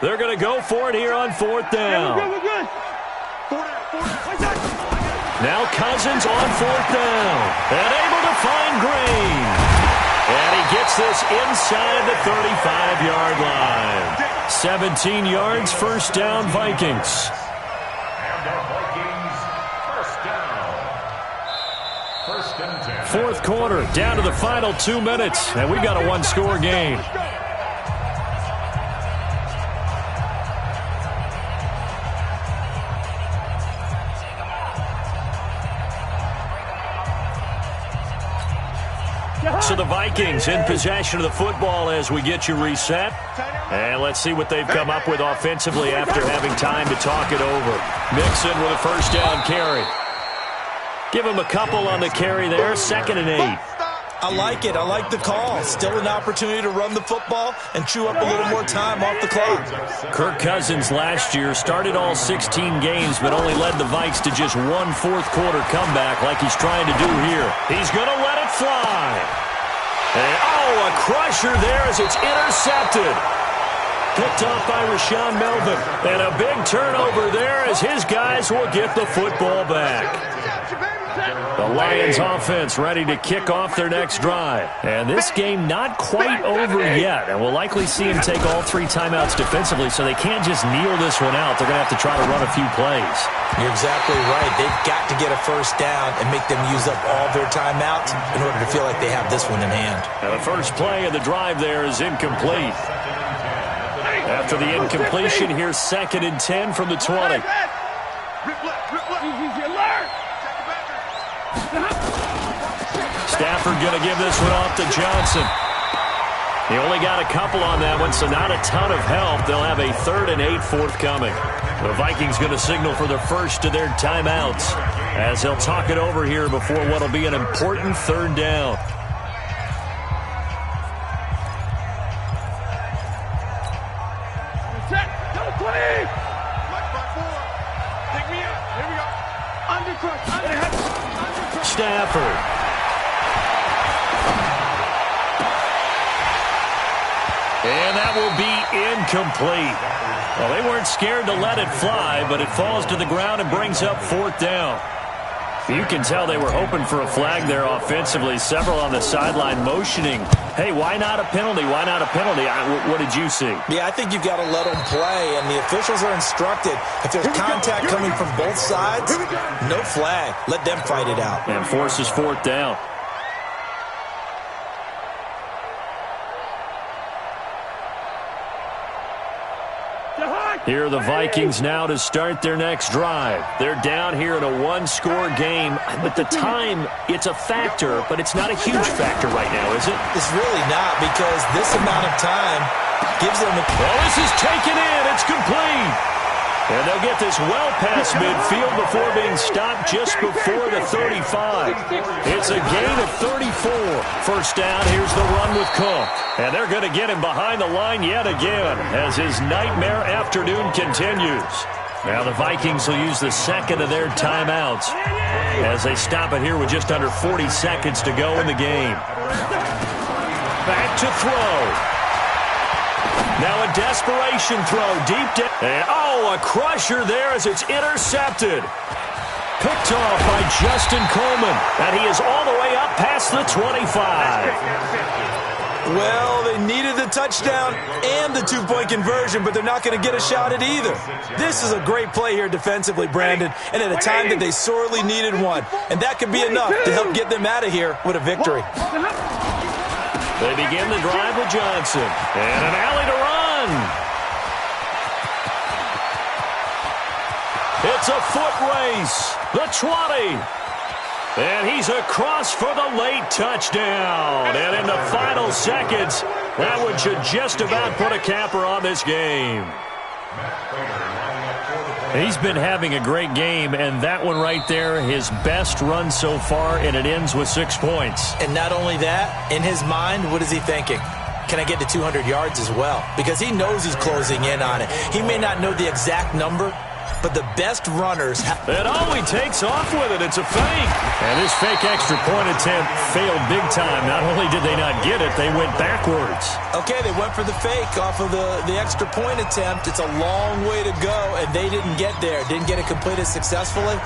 They're going to go for it here on 4th down. Now Cousins on 4th down. And able to find Green. And he gets this inside the 35-yard line. 17 yards, 1st down, Vikings. And the Vikings, 1st down. 1st and 10. 4th quarter, down to the final 2 minutes, and we've got a one-score game. So the Vikings in possession of the football as we get you reset. And let's see what they've come up with offensively after having time to talk it over. Mixon with a 1st down carry. Give him a couple on the carry there. 2nd and 8. I like it. I like the call. Still an opportunity to run the football and chew up a little more time off the clock. Kirk Cousins last year started all 16 games but only led the Vikes to just 1 4th quarter comeback like he's trying to do here. He's going to let it fly. And, a crusher there as it's intercepted. Picked off by Rashawn Melvin. And a big turnover there as his guys will get the football back. The Lions offense ready to kick off their next drive. And this game not quite over yet. And we'll likely see him take all 3 timeouts defensively, so they can't just kneel this one out. They're going to have to try to run a few plays. You're exactly right. They've got to get a first down and make them use up all their timeouts in order to feel like they have this one in hand. Now the first play of the drive there is incomplete. After the incompletion, here's 2nd and 10 from the 20. Stafford going to give this one off to Johnson. He only got a couple on that one, so not a ton of help. They'll have a 3rd and 8 forthcoming. The Vikings going to signal for the first of their timeouts as they'll talk it over here before what will be an important 3rd down. Stafford. And that will be incomplete. Well, they weren't scared to let it fly, but it falls to the ground and brings up 4th down. You can tell they were hoping for a flag there offensively. Several on the sideline motioning, hey, why not a penalty? Why not a penalty? What did you see? Yeah, I think you've got to let them play, and the officials are instructed. If there's contact coming from both sides, no flag. Let them fight it out. And forces 4th down. Here are the Vikings now to start their next drive. They're down here in a 1-score game. But the time, it's a factor, but it's not a huge factor right now, is it? It's really not, because this amount of time gives them a... Well, this is taken in. It's complete. And they'll get this well past midfield before being stopped just before the 35. It's a gain of 34. First down, here's the run with Cook. And they're going to get him behind the line yet again as his nightmare afternoon continues. Now the Vikings will use the 2nd of their timeouts as they stop it here with just under 40 seconds to go in the game. Back to throw. Now a desperation throw deep down. Oh, a crusher there as it's intercepted. Picked off by Justin Coleman. And he is all the way up past the 25. Well, they needed the touchdown and the 2-point conversion, but they're not going to get a shot at either. This is a great play here defensively, Brandon, and at a time that they sorely needed one. And that could be enough to help get them out of here with a victory. They begin the drive with Johnson. And an alley to run. It's a foot race. The 20. And he's across for the late touchdown. And in the final seconds, that one should just about put a capper on this game. He's been having a great game, and that one right there, his best run so far, and it ends with 6 points. And not only that, in his mind, what is he thinking? Can I get to 200 yards as well? Because he knows he's closing in on it. He may not know the exact number, but the best runners have... And he takes off with it. It's a fake. And this fake extra point attempt failed big time. Not only did they not get it, they went backwards. Okay, they went for the fake off of the extra point attempt. It's a long way to go, and they didn't get there. Didn't get it completed successfully.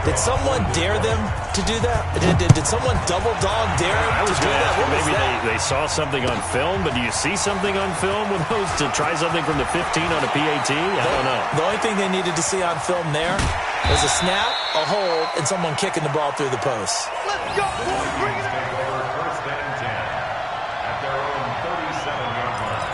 Did someone dare them to do that? Did someone double dog dare them to do that? Maybe they saw something on film, but do you see something on film with those to try something from the 15 on a PAT? I don't know. The only thing they needed to see on film there was a snap, a hold, and someone kicking the ball through the post. Let's go, boys. Bring it in. First and 10 at their own 37-yard line.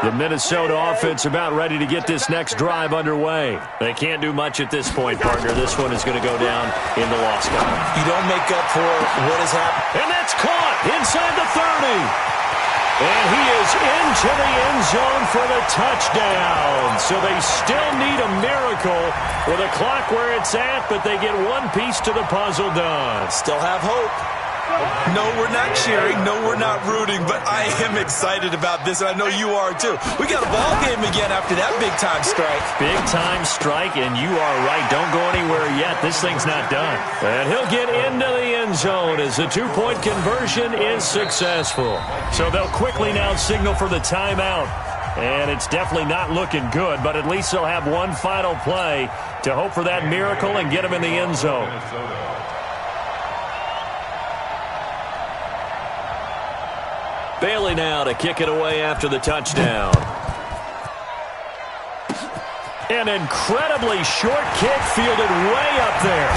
The Minnesota offense about ready to get this next drive underway. They can't do much at this point, partner. This one is going to go down in the loss column. You don't make up for what has happened. And that's caught inside the 30. And he is into the end zone for the touchdown. So they still need a miracle with a clock where it's at, but they get one piece to the puzzle done. Still have hope. No, we're not cheering. No, we're not rooting. But I am excited about this, and I know you are too. We got a ball game again after that big-time strike. Big-time strike, and you are right. Don't go anywhere yet. This thing's not done. And he'll get into the end zone as the two-point conversion is successful. So they'll quickly now signal for the timeout. And it's definitely not looking good, but at least they'll have one final play to hope for that miracle and get him in the end zone. Bailey now to kick it away after the touchdown. An incredibly short kick fielded way up there.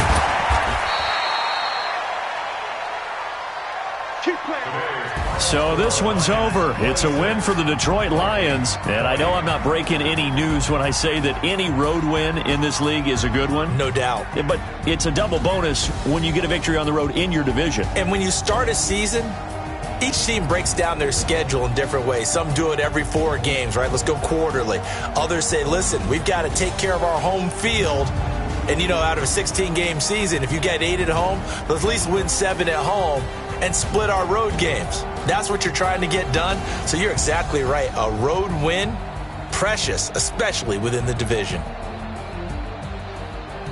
So this one's over. It's a win for the Detroit Lions. And I know I'm not breaking any news when I say that any road win in this league is a good one. No doubt. But it's a double bonus when you get a victory on the road in your division. And when you start a season, each team breaks down their schedule in different ways. Some do it every 4 games, right? Let's go quarterly. Others say, listen, we've got to take care of our home field. And, out of a 16-game season, if you get 8 at home, let's at least win 7 at home and split our road games. That's what you're trying to get done. So you're exactly right. A road win, precious, especially within the division.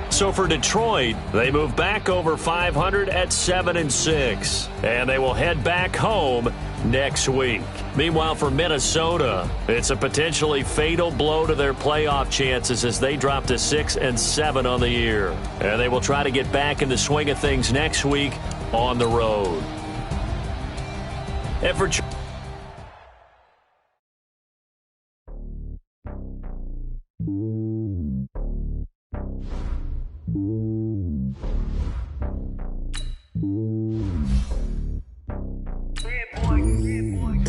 So for Detroit, they move back over 500 at 7-6. And they will head back home next week. Meanwhile, for Minnesota, it's a potentially fatal blow to their playoff chances as they drop to 6-7 on the year. And they will try to get back in the swing of things next week on the road. And for it's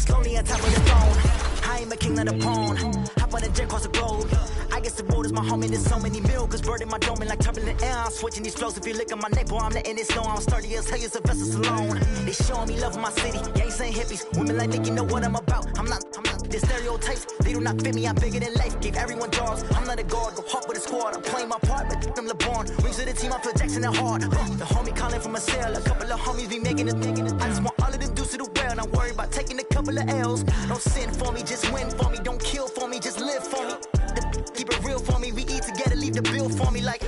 lonely on top of the throne. I ain't a king, not a pawn. Hop on a jet across the globe. I guess the road is my home and there's so many milkers burning my dome and like turbulent air. I'm switching these flows. If you look at my neck, boy, I'm letting it snow. I'm sturdy as hell as a vessel alone. They showing me love in my city. Gangs ain't hippies. Women like Nick, you know what I'm about. I'm not the stereotypes. They do not fit me. I'm bigger than life. Give everyone jobs. I'm not a guard. Go hard with a squad. I'm playing my part, but them LeBron. Rings to the team. I feel Jackson and hard. The homie calling from a cell. A couple of homies be making it. I just want all of them dudes to do well. Not worry about taking a couple of L's. Don't sin for me, just win for me. Don't kill for me, just live for me. Keep it real for me. We eat together, leave the bill for me like.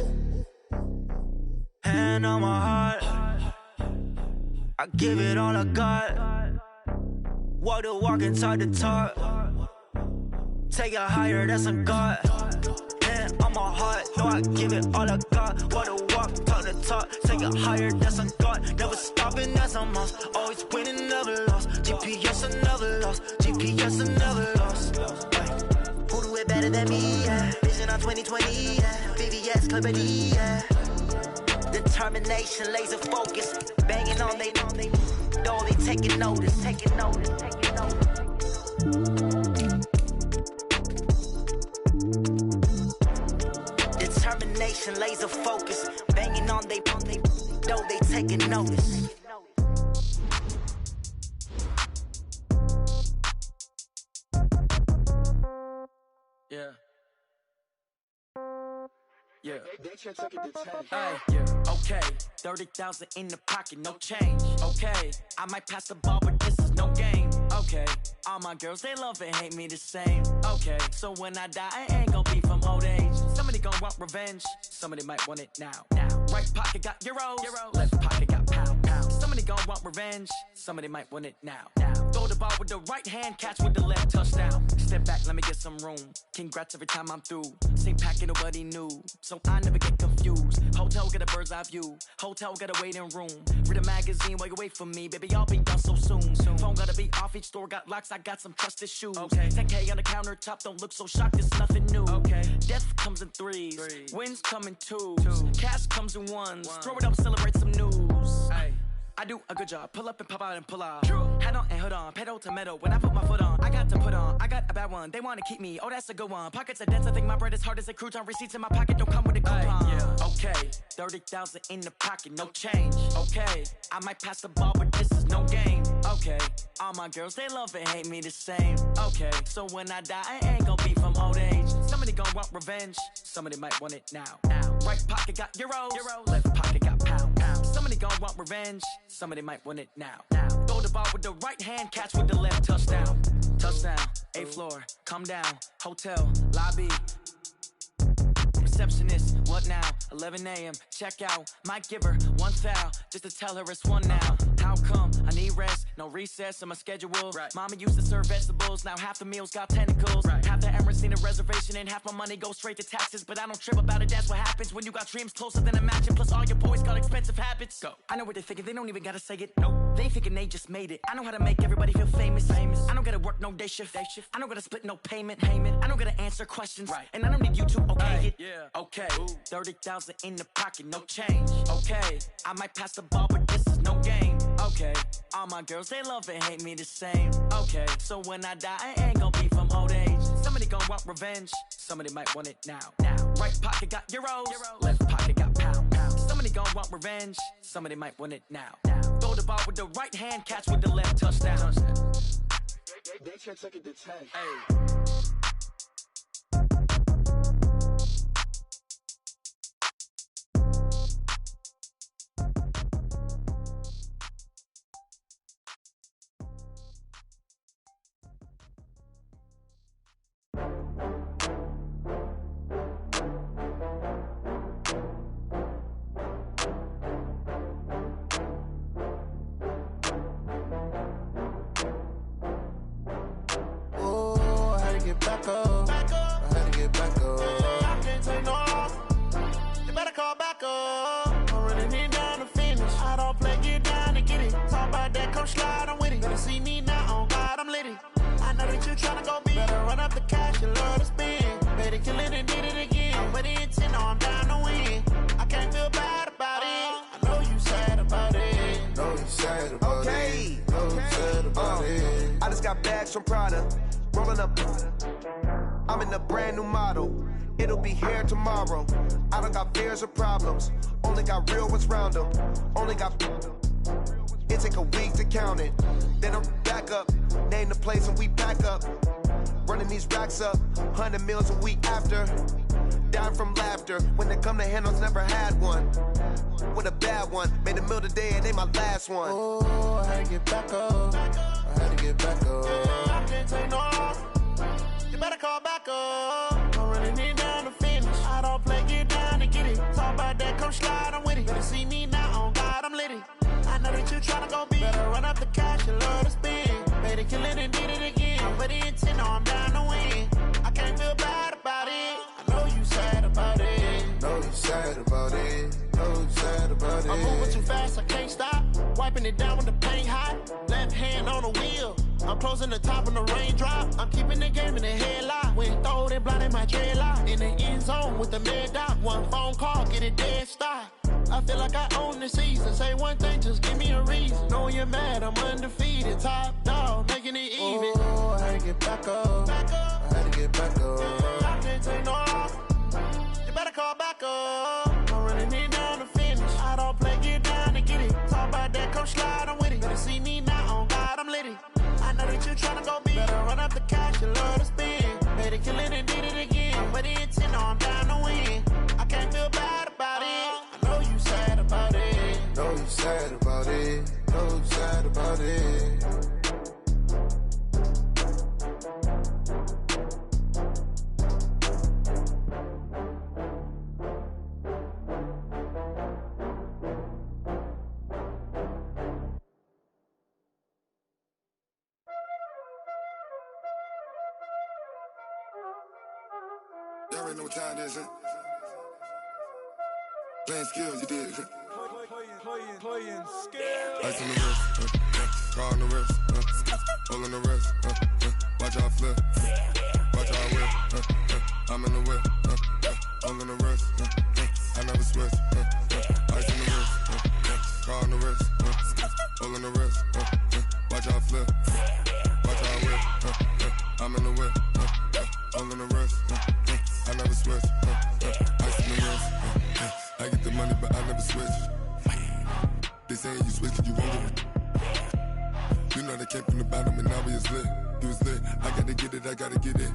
Hand on my heart, I give it all I got. Walk the walk and talk the talk. Take it higher, that's a God. Hand on my heart, no, I give it all I got. Walk the walk, talk the talk. Take it higher, that's a God. Never stopping, that's a must. Always winning, never lost. GPS, I never lost. GPS, I never lost. Who do it better than me? Yeah. Vision on 2020. Yeah. VVS, Clippity. Yeah. Determination, laser focus. Banging on they door, they taking notice. Taking notice. Taking notice. Determination, laser focus. Banging on they door, they taking notice. Yeah. Yeah. Hey, yeah. Okay. 30,000 in the pocket, no change. Okay. I might pass the ball, but this is no game. Okay. All my girls, they love and hate me the same. Okay. So when I die, I ain't gon' be from old age. Somebody gon' want revenge. Somebody might want it now. Right pocket got euros. Left pocket got pound. Somebody gon' want revenge. Somebody might want it now. Throw the ball with the right hand, catch with the left, touchdown. Step back, let me get some room. Congrats every time I'm through. Same packet, nobody knew. So I never get confused. Hotel got a bird's eye view. Hotel got a waiting room. Read a magazine while you wait for me. Baby, I'll be done so soon. Phone gotta be off, each store got locks. I got some trusted shoes. 10K on the countertop, don't look so shocked, it's nothing new. Death comes in threes. Wins come in twos. Cash comes in ones. Throw it up, celebrate some news. I do a good job. Pull up and pop out and pull out. Head on and hood on. Pedal to metal. When I put my foot on, I got to put on. I got a bad one. They want to keep me. Oh, that's a good one. Pockets are dense. I think my bread is hard as a crouton. Receipts in my pocket don't come with a coupon. Okay. 30,000 in the pocket. No change. Okay. I might pass the ball, but this is no game. Okay. All my girls, they love and hate me the same. Okay. So when I die, I ain't gonna be from old age. Somebody Somebody gon' want revenge. Somebody might want it now. Right pocket got euros. Left pocket got pounds. Somebody gon' want revenge. Somebody might want it now. Throw the ball with the right hand, catch with the left. Touchdown. Touchdown. 8th floor. Come down. Hotel. Lobby. Receptionist, what now? 11 a.m. Check out. Might give her one foul just to tell her it's one now. How come? I need rest, no recess in my schedule. Right. Mama used to serve vegetables, now half the meals got tentacles. Right. Half the Emirates need a reservation and half my money goes straight to taxes. But I don't trip about it, that's what happens when you got dreams closer than a match. Plus all your boys got expensive habits. Go. I know what they're thinking, they don't even gotta say it. Nope. They thinking they just made it. I know how to make everybody feel famous. I don't gotta work no day shift. I don't gotta split no payment. I don't gotta answer questions. Right. And I don't need you to okay it. Yeah. Okay, 30,000 in the pocket, no change. Okay, I might pass the ball, but this is no game. Okay, all my girls, they love and hate me the same. Okay, so when I die, I ain't gon' be from old age. Somebody gon' want revenge, somebody might want it now. Right pocket got euros, left pocket got pounds. Somebody gon' want revenge, somebody might want it now. Throw the ball with the right hand, catch with the left. Touchdown. They can't take it to 10. Hey. Back up. I had to get back up. I can't take no loss. You better call back up. I'm running it down to finish. I don't play, get down to get it. Talk about that, come slide, I'm with it. Better see me now, on God, I'm litty. I know that you tryna go big. Better run up the cash, you love to spend. Better kill it and did it again. I'm with the intent, I'm down to win. I can't feel bad about it. I know you sad about it. Know you sad about it. Know you sad about it. I just got bags from Prada. Rolling up, I'm in a brand new model. It'll be here tomorrow. I don't got fears or problems. Only got real ones round them. Only got. It take a week to count it. Then I'm back up. Name the place and we back up. Running these racks up. 100 meals a week after. Dying from laughter. When they come to handles, never had one. With a bad one. Made a meal today and they my last one. Oh, I had to get back up. I had to get back up. I can't take no loss. You better call back up. I'm running it down to finish. I don't play, get down to get it. Talk about that, come slide, I'm with it. Better see me now, on God, I'm litty. I know that you tryna go big. Better run up the cash, you love to spend. Better kill it and did it again. I'm with the intent, no, I'm down to win. I can't feel bad about it. I know you sad about it. Know you sad about it. Know you sad about it. I'm moving too fast, I can't stop. Wiping it down with the paint hot. Left hand on the wheel. I'm closing the top on the raindrop. I'm keeping the game in the headlock. When throwed and blinded my dreadlock. In the end zone with the mad dot. One phone call, get it dead stop. I feel like I own the season. Say one thing, just give me a reason. Knowing you're mad, I'm undefeated. Top dog, making it even. Oh, I had to get back up. I had to get back up. I can't take no loss. You better call back up. I'm running it down to finish. I don't play, get down to get it. Talk about that, come slide, I'm with it. Better see me now, on God, I'm litty. I know that you tryna go big. Better run up the cash, you love to spend. Better kill it and did it again. I'm with the intent, no, I'm down to win. I can't feel bad about it. I know you sad about it. Know you sad about it. Know you sad about it. Y'all already know what time it is, huh? Playing skills, you did. Playing skills. Ice on the wrist, car on the wrist, hole in the wrist, watch out flip, watch out whip, I'm in the whip, hole in the wrist, I never switch, ice on the wrist, car on the wrist, hole in the wrist, watch out flip, watch out whip, I'm in the whip, hole in the wrist, I never switch, ice on the wrist, I get the money but I never switch. They say you switch it, you won't get it. You know they came from the bottom and now we is lit. You was lit, I gotta get it, I gotta get it.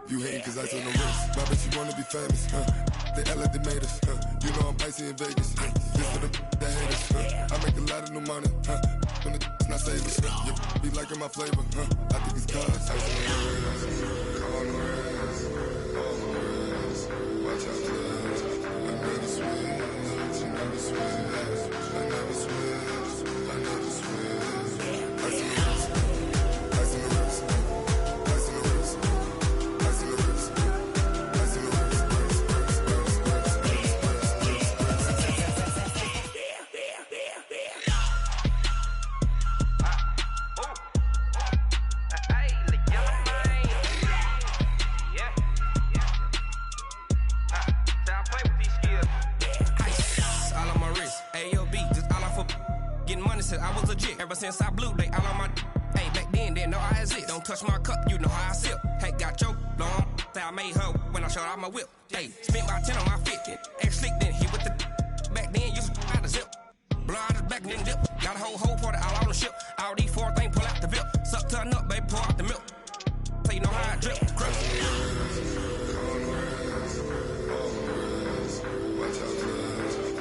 You hating cause I took no risks. My bitch, you wanna be famous, They act like they made us, You know I'm icy in Vegas, This for the that hate us, I make a lot of new money, When the not savers, You be liking my flavor, I think it's cause ice on the wrist, on the wrist, on the wrist. Watch out, cuz I never switch, I never switch, I never switch, I never switch. Ice on the wrist, ice on the wrist, ice on the wrist, ice on the wrist, ice on the wrist. I was legit ever since I blew they all on my hey back then didn't know I exist. Don't touch my cup, you know how I sip. Hey, got your long say I made her when I showed out my whip. Hey, spent about 10 on my fit. Ex slick then he with the back then used to out the zip. Blow out his back then dip. Got a whole party all on the ship. All these 4 things pull out the VIP. Suck turn up, baby, pour out the milk. So you know how I drip. Crush. Watch out, cuz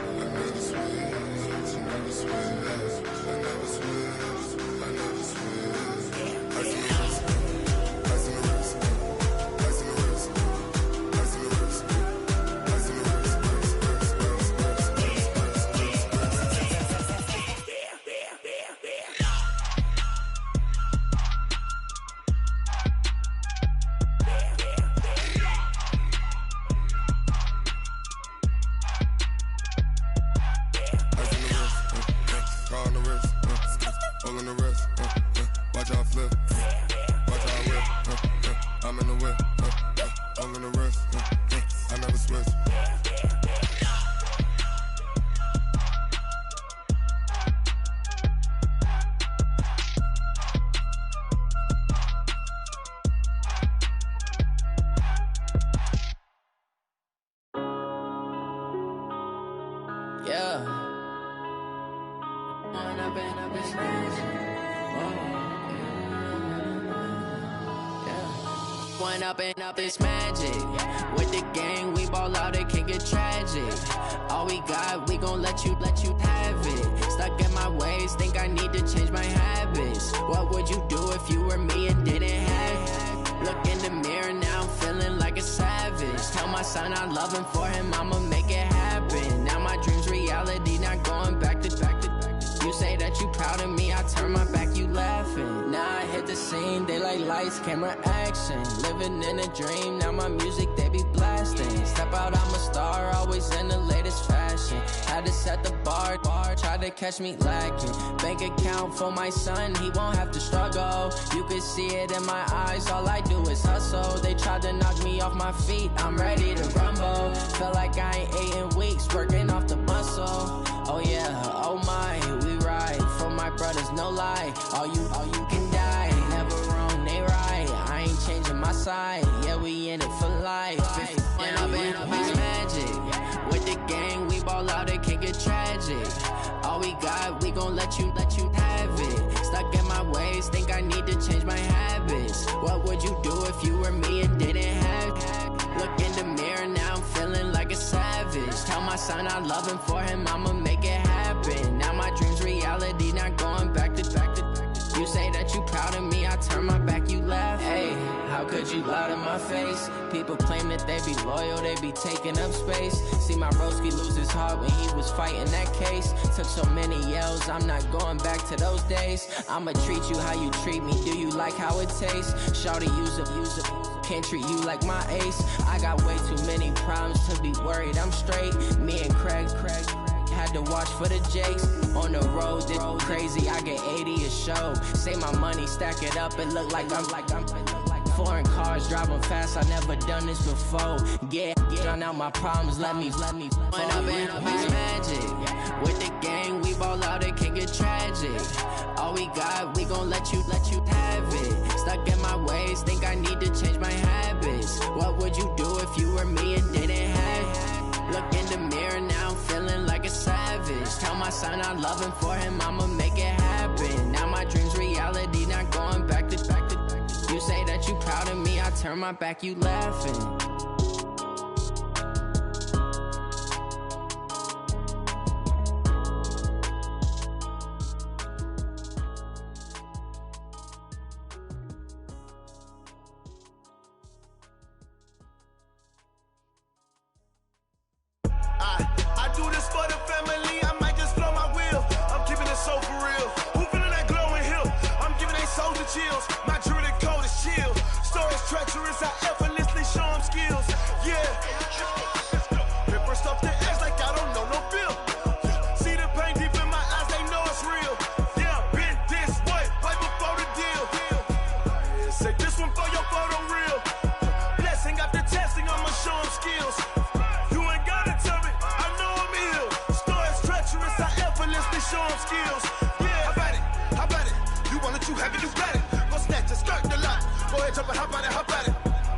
I never switch, I never switch. I never switch, I never switch. Ice in the wrist, ice in the wrist, ice in the wrist, ice in the wrist, ice in the wrist. On the wrist, all on the wrist, watch out flip, watch out whip, I'm in the whip, all on the wrist, I never switch. Yeah. One up and up is magic. With the gang, we ball out, it can get tragic. All we got, we gon' let you have it. Stuck in my ways, think I need to change my habits. What would you do if you were me and didn't have it? Look in the mirror now, I'm feeling like a savage. Tell my son I love him, for him I'ma make it happen. Now my dream's reality, not going back to. You say that you proud of me, I turn my back, you laughing. Now I hit the scene, they like lights, camera, action. Living in a dream, now my music, they be blasting. Step out, I'm a star, always in the latest fashion. Had to set the bar, try to catch me lacking. Bank account for my son, he won't have to struggle. You can see it in my eyes, all I do is hustle. They tried to knock me off my feet, I'm ready to rumble. Feel like I ain't ate in weeks, working off the muscle. Oh yeah, oh my, we ride for my brothers, no lie. All you can die, never wrong, they right. I ain't changing my side, yeah, we in it for life. When up and up is magic. With the gang, we ball out, it can get tragic. All we got, we gon' let you have it. Stuck in my ways, think I need to change my habits. What would you do if you were me and didn't have it? Look in the mirror now, I'm feeling like a savage. Tell my son I love him, for him I'ma make it happen. Now my dream's reality, not going back to. You say that you proud of me, I turn my back, you laugh. Hey, how could you lie to my face? People claim that they be loyal, they be taking up space. See my broski lose his heart when he was fighting that case. Took so many yells, I'm not going back to those days. I'ma treat you how you treat me, do you like how it tastes? Shawty, use up, can't treat you like my ace. I got way too many problems to be worried, I'm straight. Me and Craig had to watch for the Jakes. On the road, did crazy, I get 80 a show. Say my money, stack it up, it look like I'm foreign cars, driving fast, I never done this before. Get drown out my problems, let me When up and up is magic. With the gang, we ball out, it can get tragic. All we got, we gon' let you have it. Stuck in my ways, think I need to change my habits. What would you do if you were me and didn't have it? Look in the mirror now, I'm feeling like a savage. Tell my son I love him, for him I'ma make it happen. Now my dream's reality, not going back to. You turn my back, you laughing. I do this for the family, I might just blow my wheel. I'm keeping it so for real. Who feeling that glowing hill? I'm giving they souls the chills. My jewelry code is chill. Stories treacherous, I effortlessly show them skills. Yeah. Paper stuff the edge like I don't know no feel. See the pain deep in my eyes, they know it's real. Yeah, been this way, right before the deal. Say this one for your photo real. Blessing after testing, I'ma show them skills. Show them skills. Yeah, how about it? You want it, you have it, you got it. Go snatch it, skirt the lot. Go ahead, jump it, hop on it.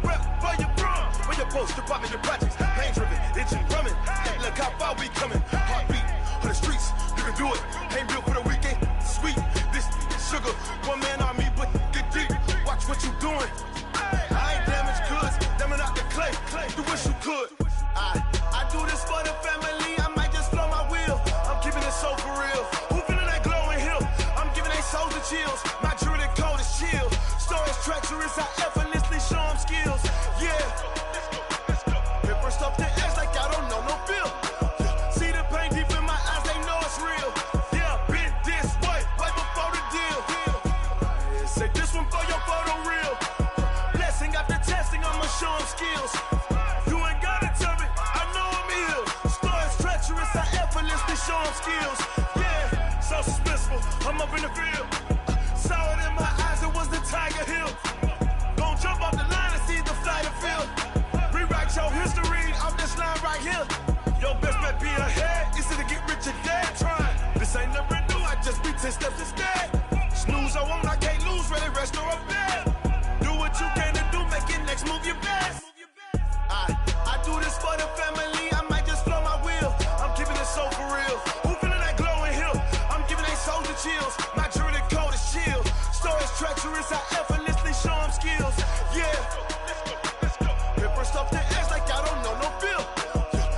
Rep for your brum. Where your post, department, your projects. Pain driven, itching, drumming. Hey, look how far we coming. Heartbeat on the streets, you can do it. Ain't built for the weekend. Sweet, this sugar. One man army, but get deep. Watch what you doing. I ain't damaged goods, damn out the clay. You wish you could. I do this for the family. I might just blow my wheel. I'm keeping it so for real. Who feeling that glowing hill? I'm giving they souls the chills. My jewelry code is chill. Stories treacherous, I effortlessly show them skills. Yeah. Paper stuff the edge like I don't know no feel. See the pain deep in my eyes, they know it's real. Yeah, been this way, right before the deal. Say this one for your photo real. Blessing after testing, I'ma show them skills. You ain't gotta tell me, I know I'm ill. Stories treacherous, I effortlessly show them skills. Yeah, so suspenseful, I'm up in the field. Saw it in my eyes, it was the Tiger Hill. Gon' jump off the line and see the flight of field. Rewrite your history off this line right here. Your best bet be ahead, easy to get rich or dead. Trying, this ain't never new, I just be 10 steps instead. Snooze I won't, I can't lose, ready, rest or a bed. Do what you can to do, make it next move your best. I do this for the family, I might just blow my wheel. I'm keeping it so for real. Who feeling that glowing hill? I'm giving they souls the chills. My jewelry code is chill. Stories treacherous, I effortlessly show them skills. Yeah. Paper stuff the edge like I don't know no feel.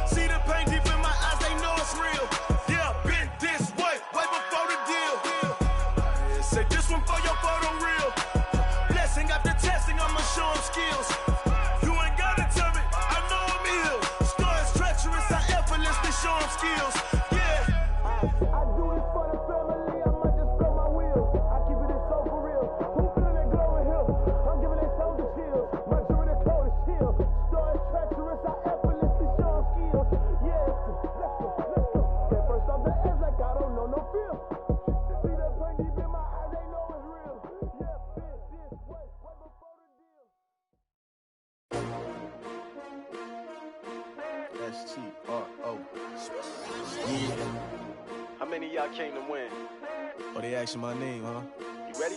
See the pain deep in my eyes, they know it's real. Yeah, been this way, right before the deal. Say this one for your photo real. Blessing after testing, I'ma show them skills. You ain't gotta tell me, I know I'm ill. Stories treacherous, I effortlessly show them skills. Yeah. I do this for the family, I might just blow my wheel. I keep it so for real. Who feeling that glowing hill? I'm giving they souls the chills. My jewelry code is chill. Stories treacherous, I effortlessly show them skills. Yeah, let's go. That first off the edge like I don't know no feel. See that pain deep in my eyes, they know it's real. Yeah, been this way, right before the deal. S-T-R-O. Yeah. How many of y'all came to win? Oh, they asking my name, huh? You ready?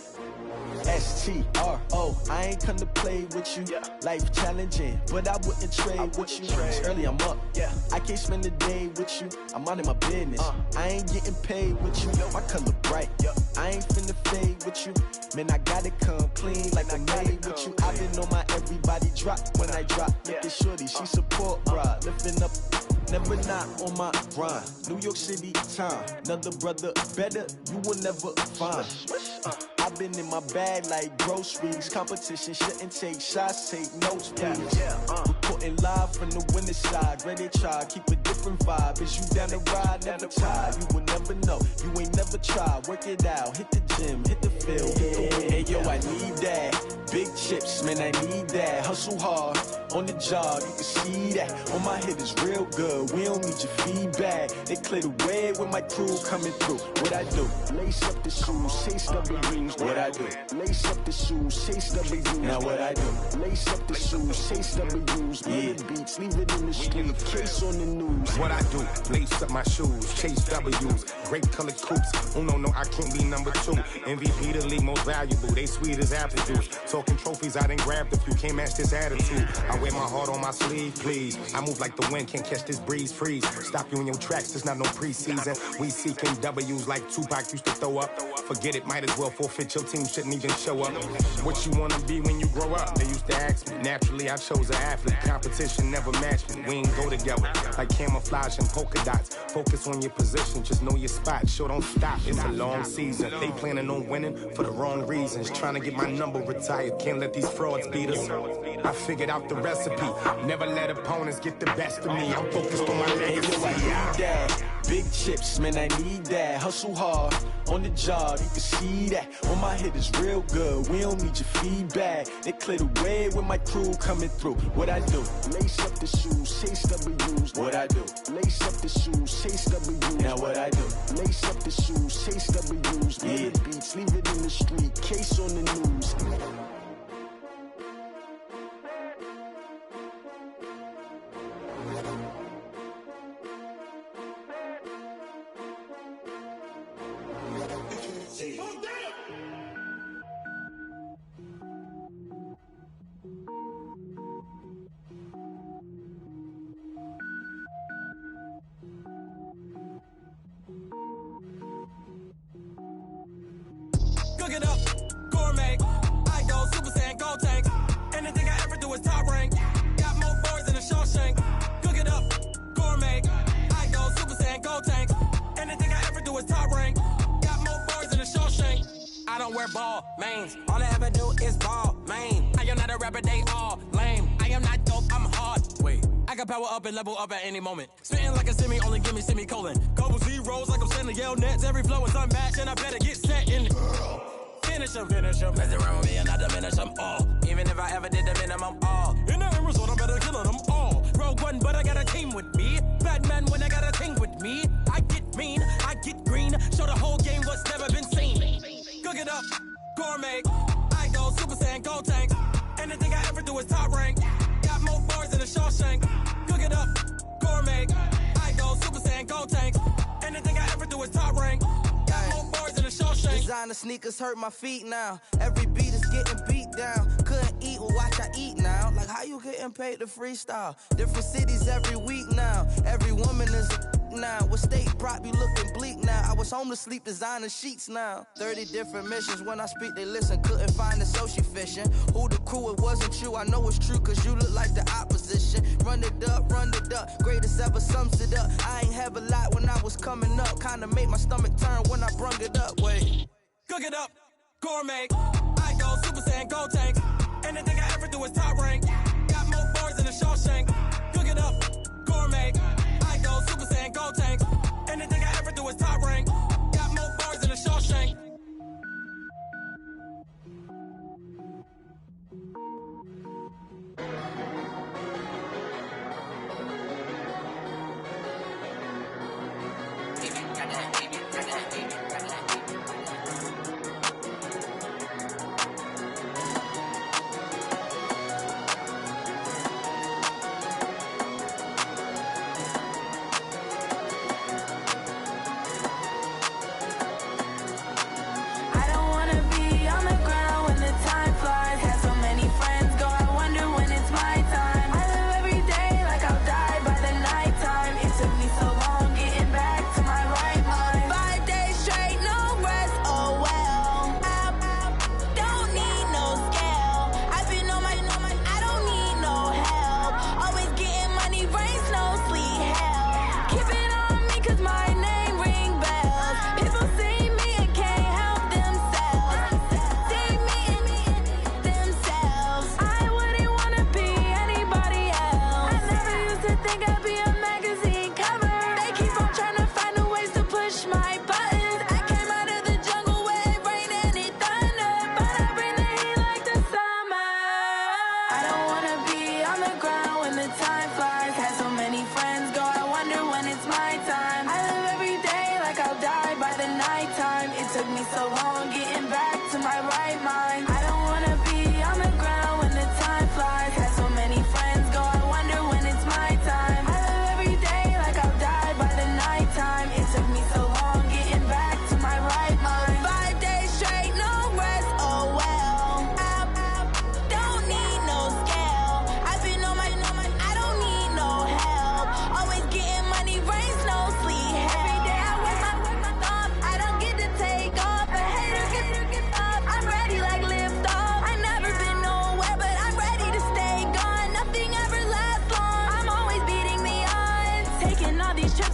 S-T-R-O. I ain't come to play with you. Yeah. Life challenging, but I wouldn't trade with you. It's early, I'm up. Yeah. I can't spend the day with you. I'm out of my business. I ain't getting paid with you. My color bright. I ain't finna fade with you. Man, I gotta come clean like I made with you. I've been on my everybody drop when I drop. Look at shorty, she support bra. Lifting up, never not on my grind. New York City time. Another brother better, you will never find. I've been in my bag like groceries. Competition shouldn't take shots, take notes, please. Reporting live from the winning side. Ready to try, keep a different vibe. Is you down the ride, never tired. You will never know, you ain't never tried. Work it out, hit the gym, hit the field. Hey yo, I need that. Big chips, man, I need that. Hustle hard, on the job, you can see that. On my head is real good, we don't need your feedback. They clear the way with my crew coming through. What I do? Lace up the shoes, chase W's. What I do? Lace up the shoes, chase W's. Now what I do? Lace up the shoes, chase W's. Yeah, beats, leave it in the street, case on the news. What I do? Lace up my shoes, chase W's. Great colored coops. Oh no, I can't be number 2. MVP the league most valuable. They sweet as apple juice. So talking trophies, I done grabbed a few. Can't match this attitude. I wear my heart on my sleeve, please. I move like the wind, can't catch this breeze, freeze. Stop you in your tracks, it's not no preseason. We seeking W's like Tupac used to throw up. Forget it, might as well forfeit. Your team shouldn't even show up. What you wanna be when you grow up? They used to ask me. Naturally, I chose an athlete. Competition never matched me. We ain't go together like camouflage and polka dots. Focus on your position, just know your spot. Sure, don't stop. It's a long season. They planning on winning for the wrong reasons. Trying to get my number retired. Can't let these frauds beat us. I figured out the recipe. Never let opponents get the best of me. I'm focused on my legacy. Big chips, man, I need that. Hustle hard on the job, you can see that. On my hit is real good, we don't need your feedback. They clear the way with my crew coming through. What I do? Lace up the shoes, chase W's. What I do? Lace up the shoes, chase W's. Now what I do? Lace up the shoes, chase W's. Yeah. Beats, leave it in the street, case on the news. Cook it up, gourmet. I go Super Saiyan, gold tank. Anything I ever do is top rank. Got more boys than a Shawshank. Cook it up, gourmet. I go Super Saiyan, gold tank. Anything I ever do is top rank. Got more boys than a Shawshank. I don't wear ball mains. All I ever do is ball main. I am not a rapper, they all lame. I am not dope, I'm hard. Wait, I can power up and level up at any moment. Spitting like a semi, only give me semicolon. Couple zeros like I'm sending yell nets. Every flow is unmatched and I better get set in. Finish them. Mess around with me and I diminish them all. Even if I ever did the minimum, all. In the end result, I'm better killing them all. Rogue One, but I got a team with me. Batman when I got a team with me. I get mean, I get green. Show the whole game what's never been seen. Cook it up, gourmet. I go Super Saiyan, gold tank. Anything I ever do is top rank. Got more bars than a Shawshank. Cook it up, gourmet. I go Super Saiyan, gold tank. Anything I ever do is top rank. Got more bars than a Shawshank. Designer sneakers hurt my feet now. Every beat is getting beat down. Couldn't eat, well watch I eat now. Like how you getting paid to freestyle? Different cities every week now. Every woman is a now. What state prop you looking bleak now? I was home to sleep designing sheets now. 30 different missions. When I speak they listen. Couldn't find it so she fishing. Who the crew? It wasn't you. I know it's true cause you look like the opposition. Run it up. Greatest ever sums it up. I ain't have a lot when I was coming up. Kinda made my stomach turn when I brung it up. Wait. Cook it up, gourmet. I go Super Saiyan, gold tank. Anything I ever do is top rank. Got more bars than a Shawshank. Cook it up, gourmet. I go Super Saiyan, gold tank. Anything I ever do is top rank. Got more bars than a Shawshank.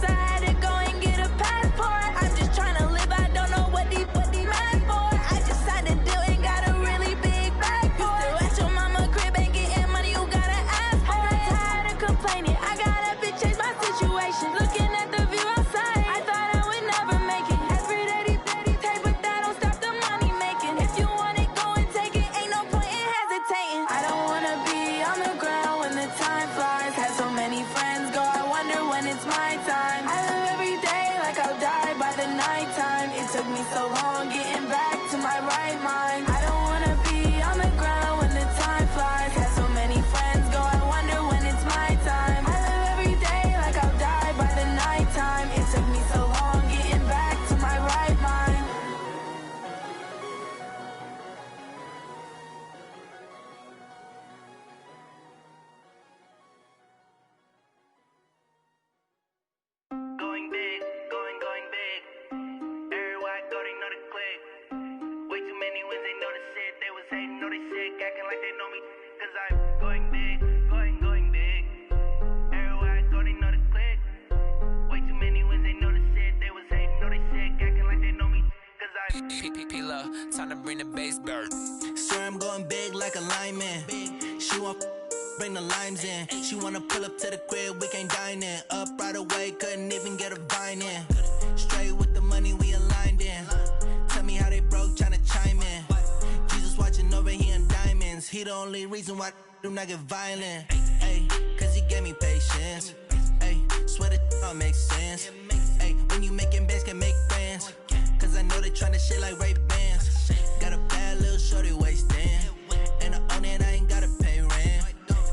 times I had to go and get a passport. I'm just trying to live, I don't know what these mad for. I just signed a deal and got a really big bag for it. Still at your mama crib and getting money, you gotta ask for it. I got tired of complaining, I got up and changed my situation. Looking at the view outside, I thought I would never make it. Every day they take, but that don't stop the money making. If you want it, go and take it, ain't no point in hesitating. I don't wanna be on the ground when the time flies. Had so many friends go, I wonder when it's my time. I live every day like I'll die by the nighttime. It took me so long getting back to my right mind. I don't wanna be on the ground when the time flies. Had so many friends go, I wonder when it's my time. I live every day like I'll die by the nighttime. It took me so long getting back to my right mind. Going big, going big. Everywhere I go, they know the click. Way too many wins, they know the shit. They was hating, know they sick, acting like they know me. Cause I'm going big, going big. Everywhere I go, they know the click. Way too many wins, they know the shit. They was hating, know they sick, acting like they know me. Cause I'm PPP love, time to bring the bass bird. Swear I'm going big like a lineman. She want bring the limes in. She wanna pull up to the crib, we can't dine in. Up right away, couldn't even get a vine in. Straight with the money we aligned in. Tell me how they broke, tryna chime in. Jesus watching over here in diamonds. He the only reason why I do not get violent. Ay, cause he gave me patience. Ay, swear that all makes sense. Ay, when you making bands, can make friends. Cause I know they tryna shit like Ray-Bans. Got a bad little shorty wasting. And I own it, I ain't gotta pay rent.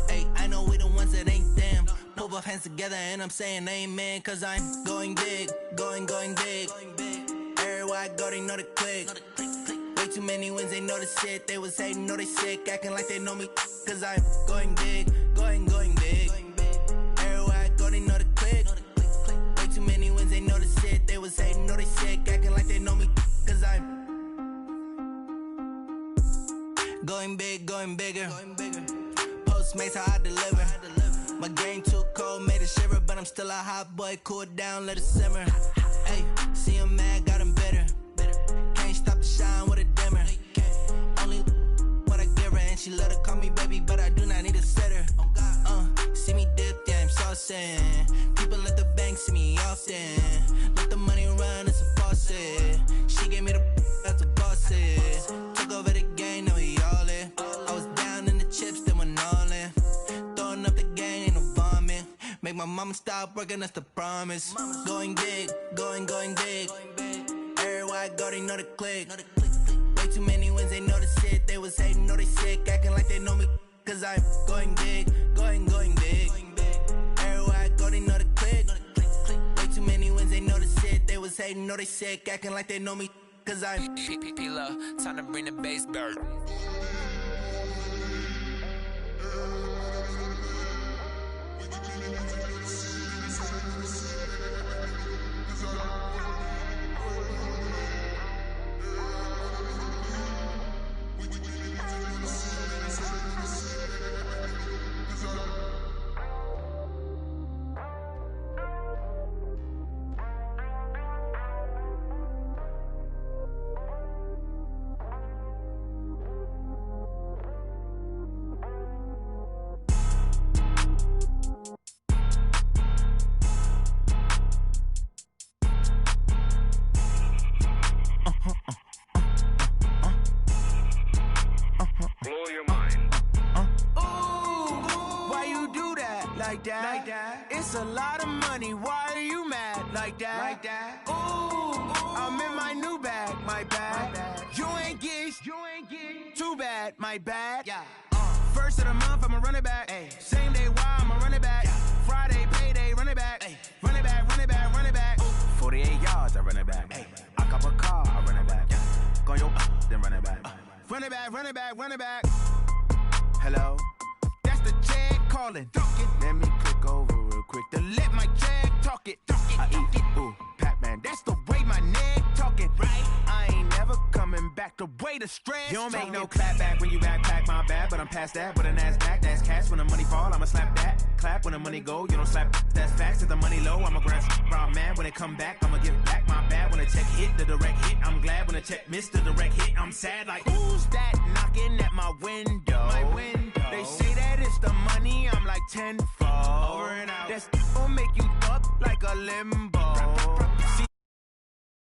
Ay, I know we the ones that ain't them. Pull both hands together and I'm saying amen. Cause I'm going big, going big. Everywhere I go, they know the click. Way too many wins, they know the shit. They was hating, know they sick, acting like they know me. Cause I'm going big, going big. Everywhere I go, they know the click. Way too many wins, they know the shit. They was hating, know they sick, acting like they know me. Cause I'm going big, going bigger. Postmates how I deliver. My game too cold, made it shiver, but I'm still a hot boy. Cool it down, let it simmer. Hey, see him mad, got him bitter. Can't stop the shine with a dimmer. Only what I give her, and she love to call me baby, but I do not need a sitter. See me dip, yeah, I'm saucing. People at the bank see me often. Let the money run, it's a faucet. She gave me the that's a boss is. Took over the game, now we all in. I was down in the chips, then went all in. Throwing up the game, ain't no vomit. Make my mama stop working, that's the promise. Going big, going big. Everywhere I go, they know the click. Way too many wins, they know the shit. They was hating, know they sick, acting like they know me. Cause I'm going big, going big. Everywhere I go, they know the click. Way too many wins, they know the shit. They was hating, know they sick, acting like they know me. Cause I'm PPP love, time to bring the bass bird. like that. It's a lot of money, why are you mad like that? Ooh, I'm in my new bag, my bad. You ain't get too bad, my bad. Yeah. First of the month, I'ma run it back. Ay. Same day, why I'ma run it back. Yeah. Friday, payday, run it back. Ay. Run it back, run it back, run it back. 48 yards, I run it back. Ay. I cop a car, I run it back. Yeah. Go your then run it back. Run it back, run it back, run it back. Hello? That's the check calling. Let me click over real quick to let my check talk it. I eat it, ooh, Pac-Man. That's the way my neck talking. Right? I ain't never coming back the way away the stress. You don't make no clap back when you backpack, my bad, but I'm past that. With a NASDAQ, that's cash. When the money fall, I'ma slap that. Clap when the money go, you don't slap. That's facts. If the money low, I'ma grab raw man. When it come back, I'ma give back my bad. When the check hit, the direct hit, I'm glad. When the check missed the direct hit, I'm sad. Like, who's that knocking at my window? My window. They say that it's the money, I'm like tenfold. Over and out. That's gon' make you up like a limbo.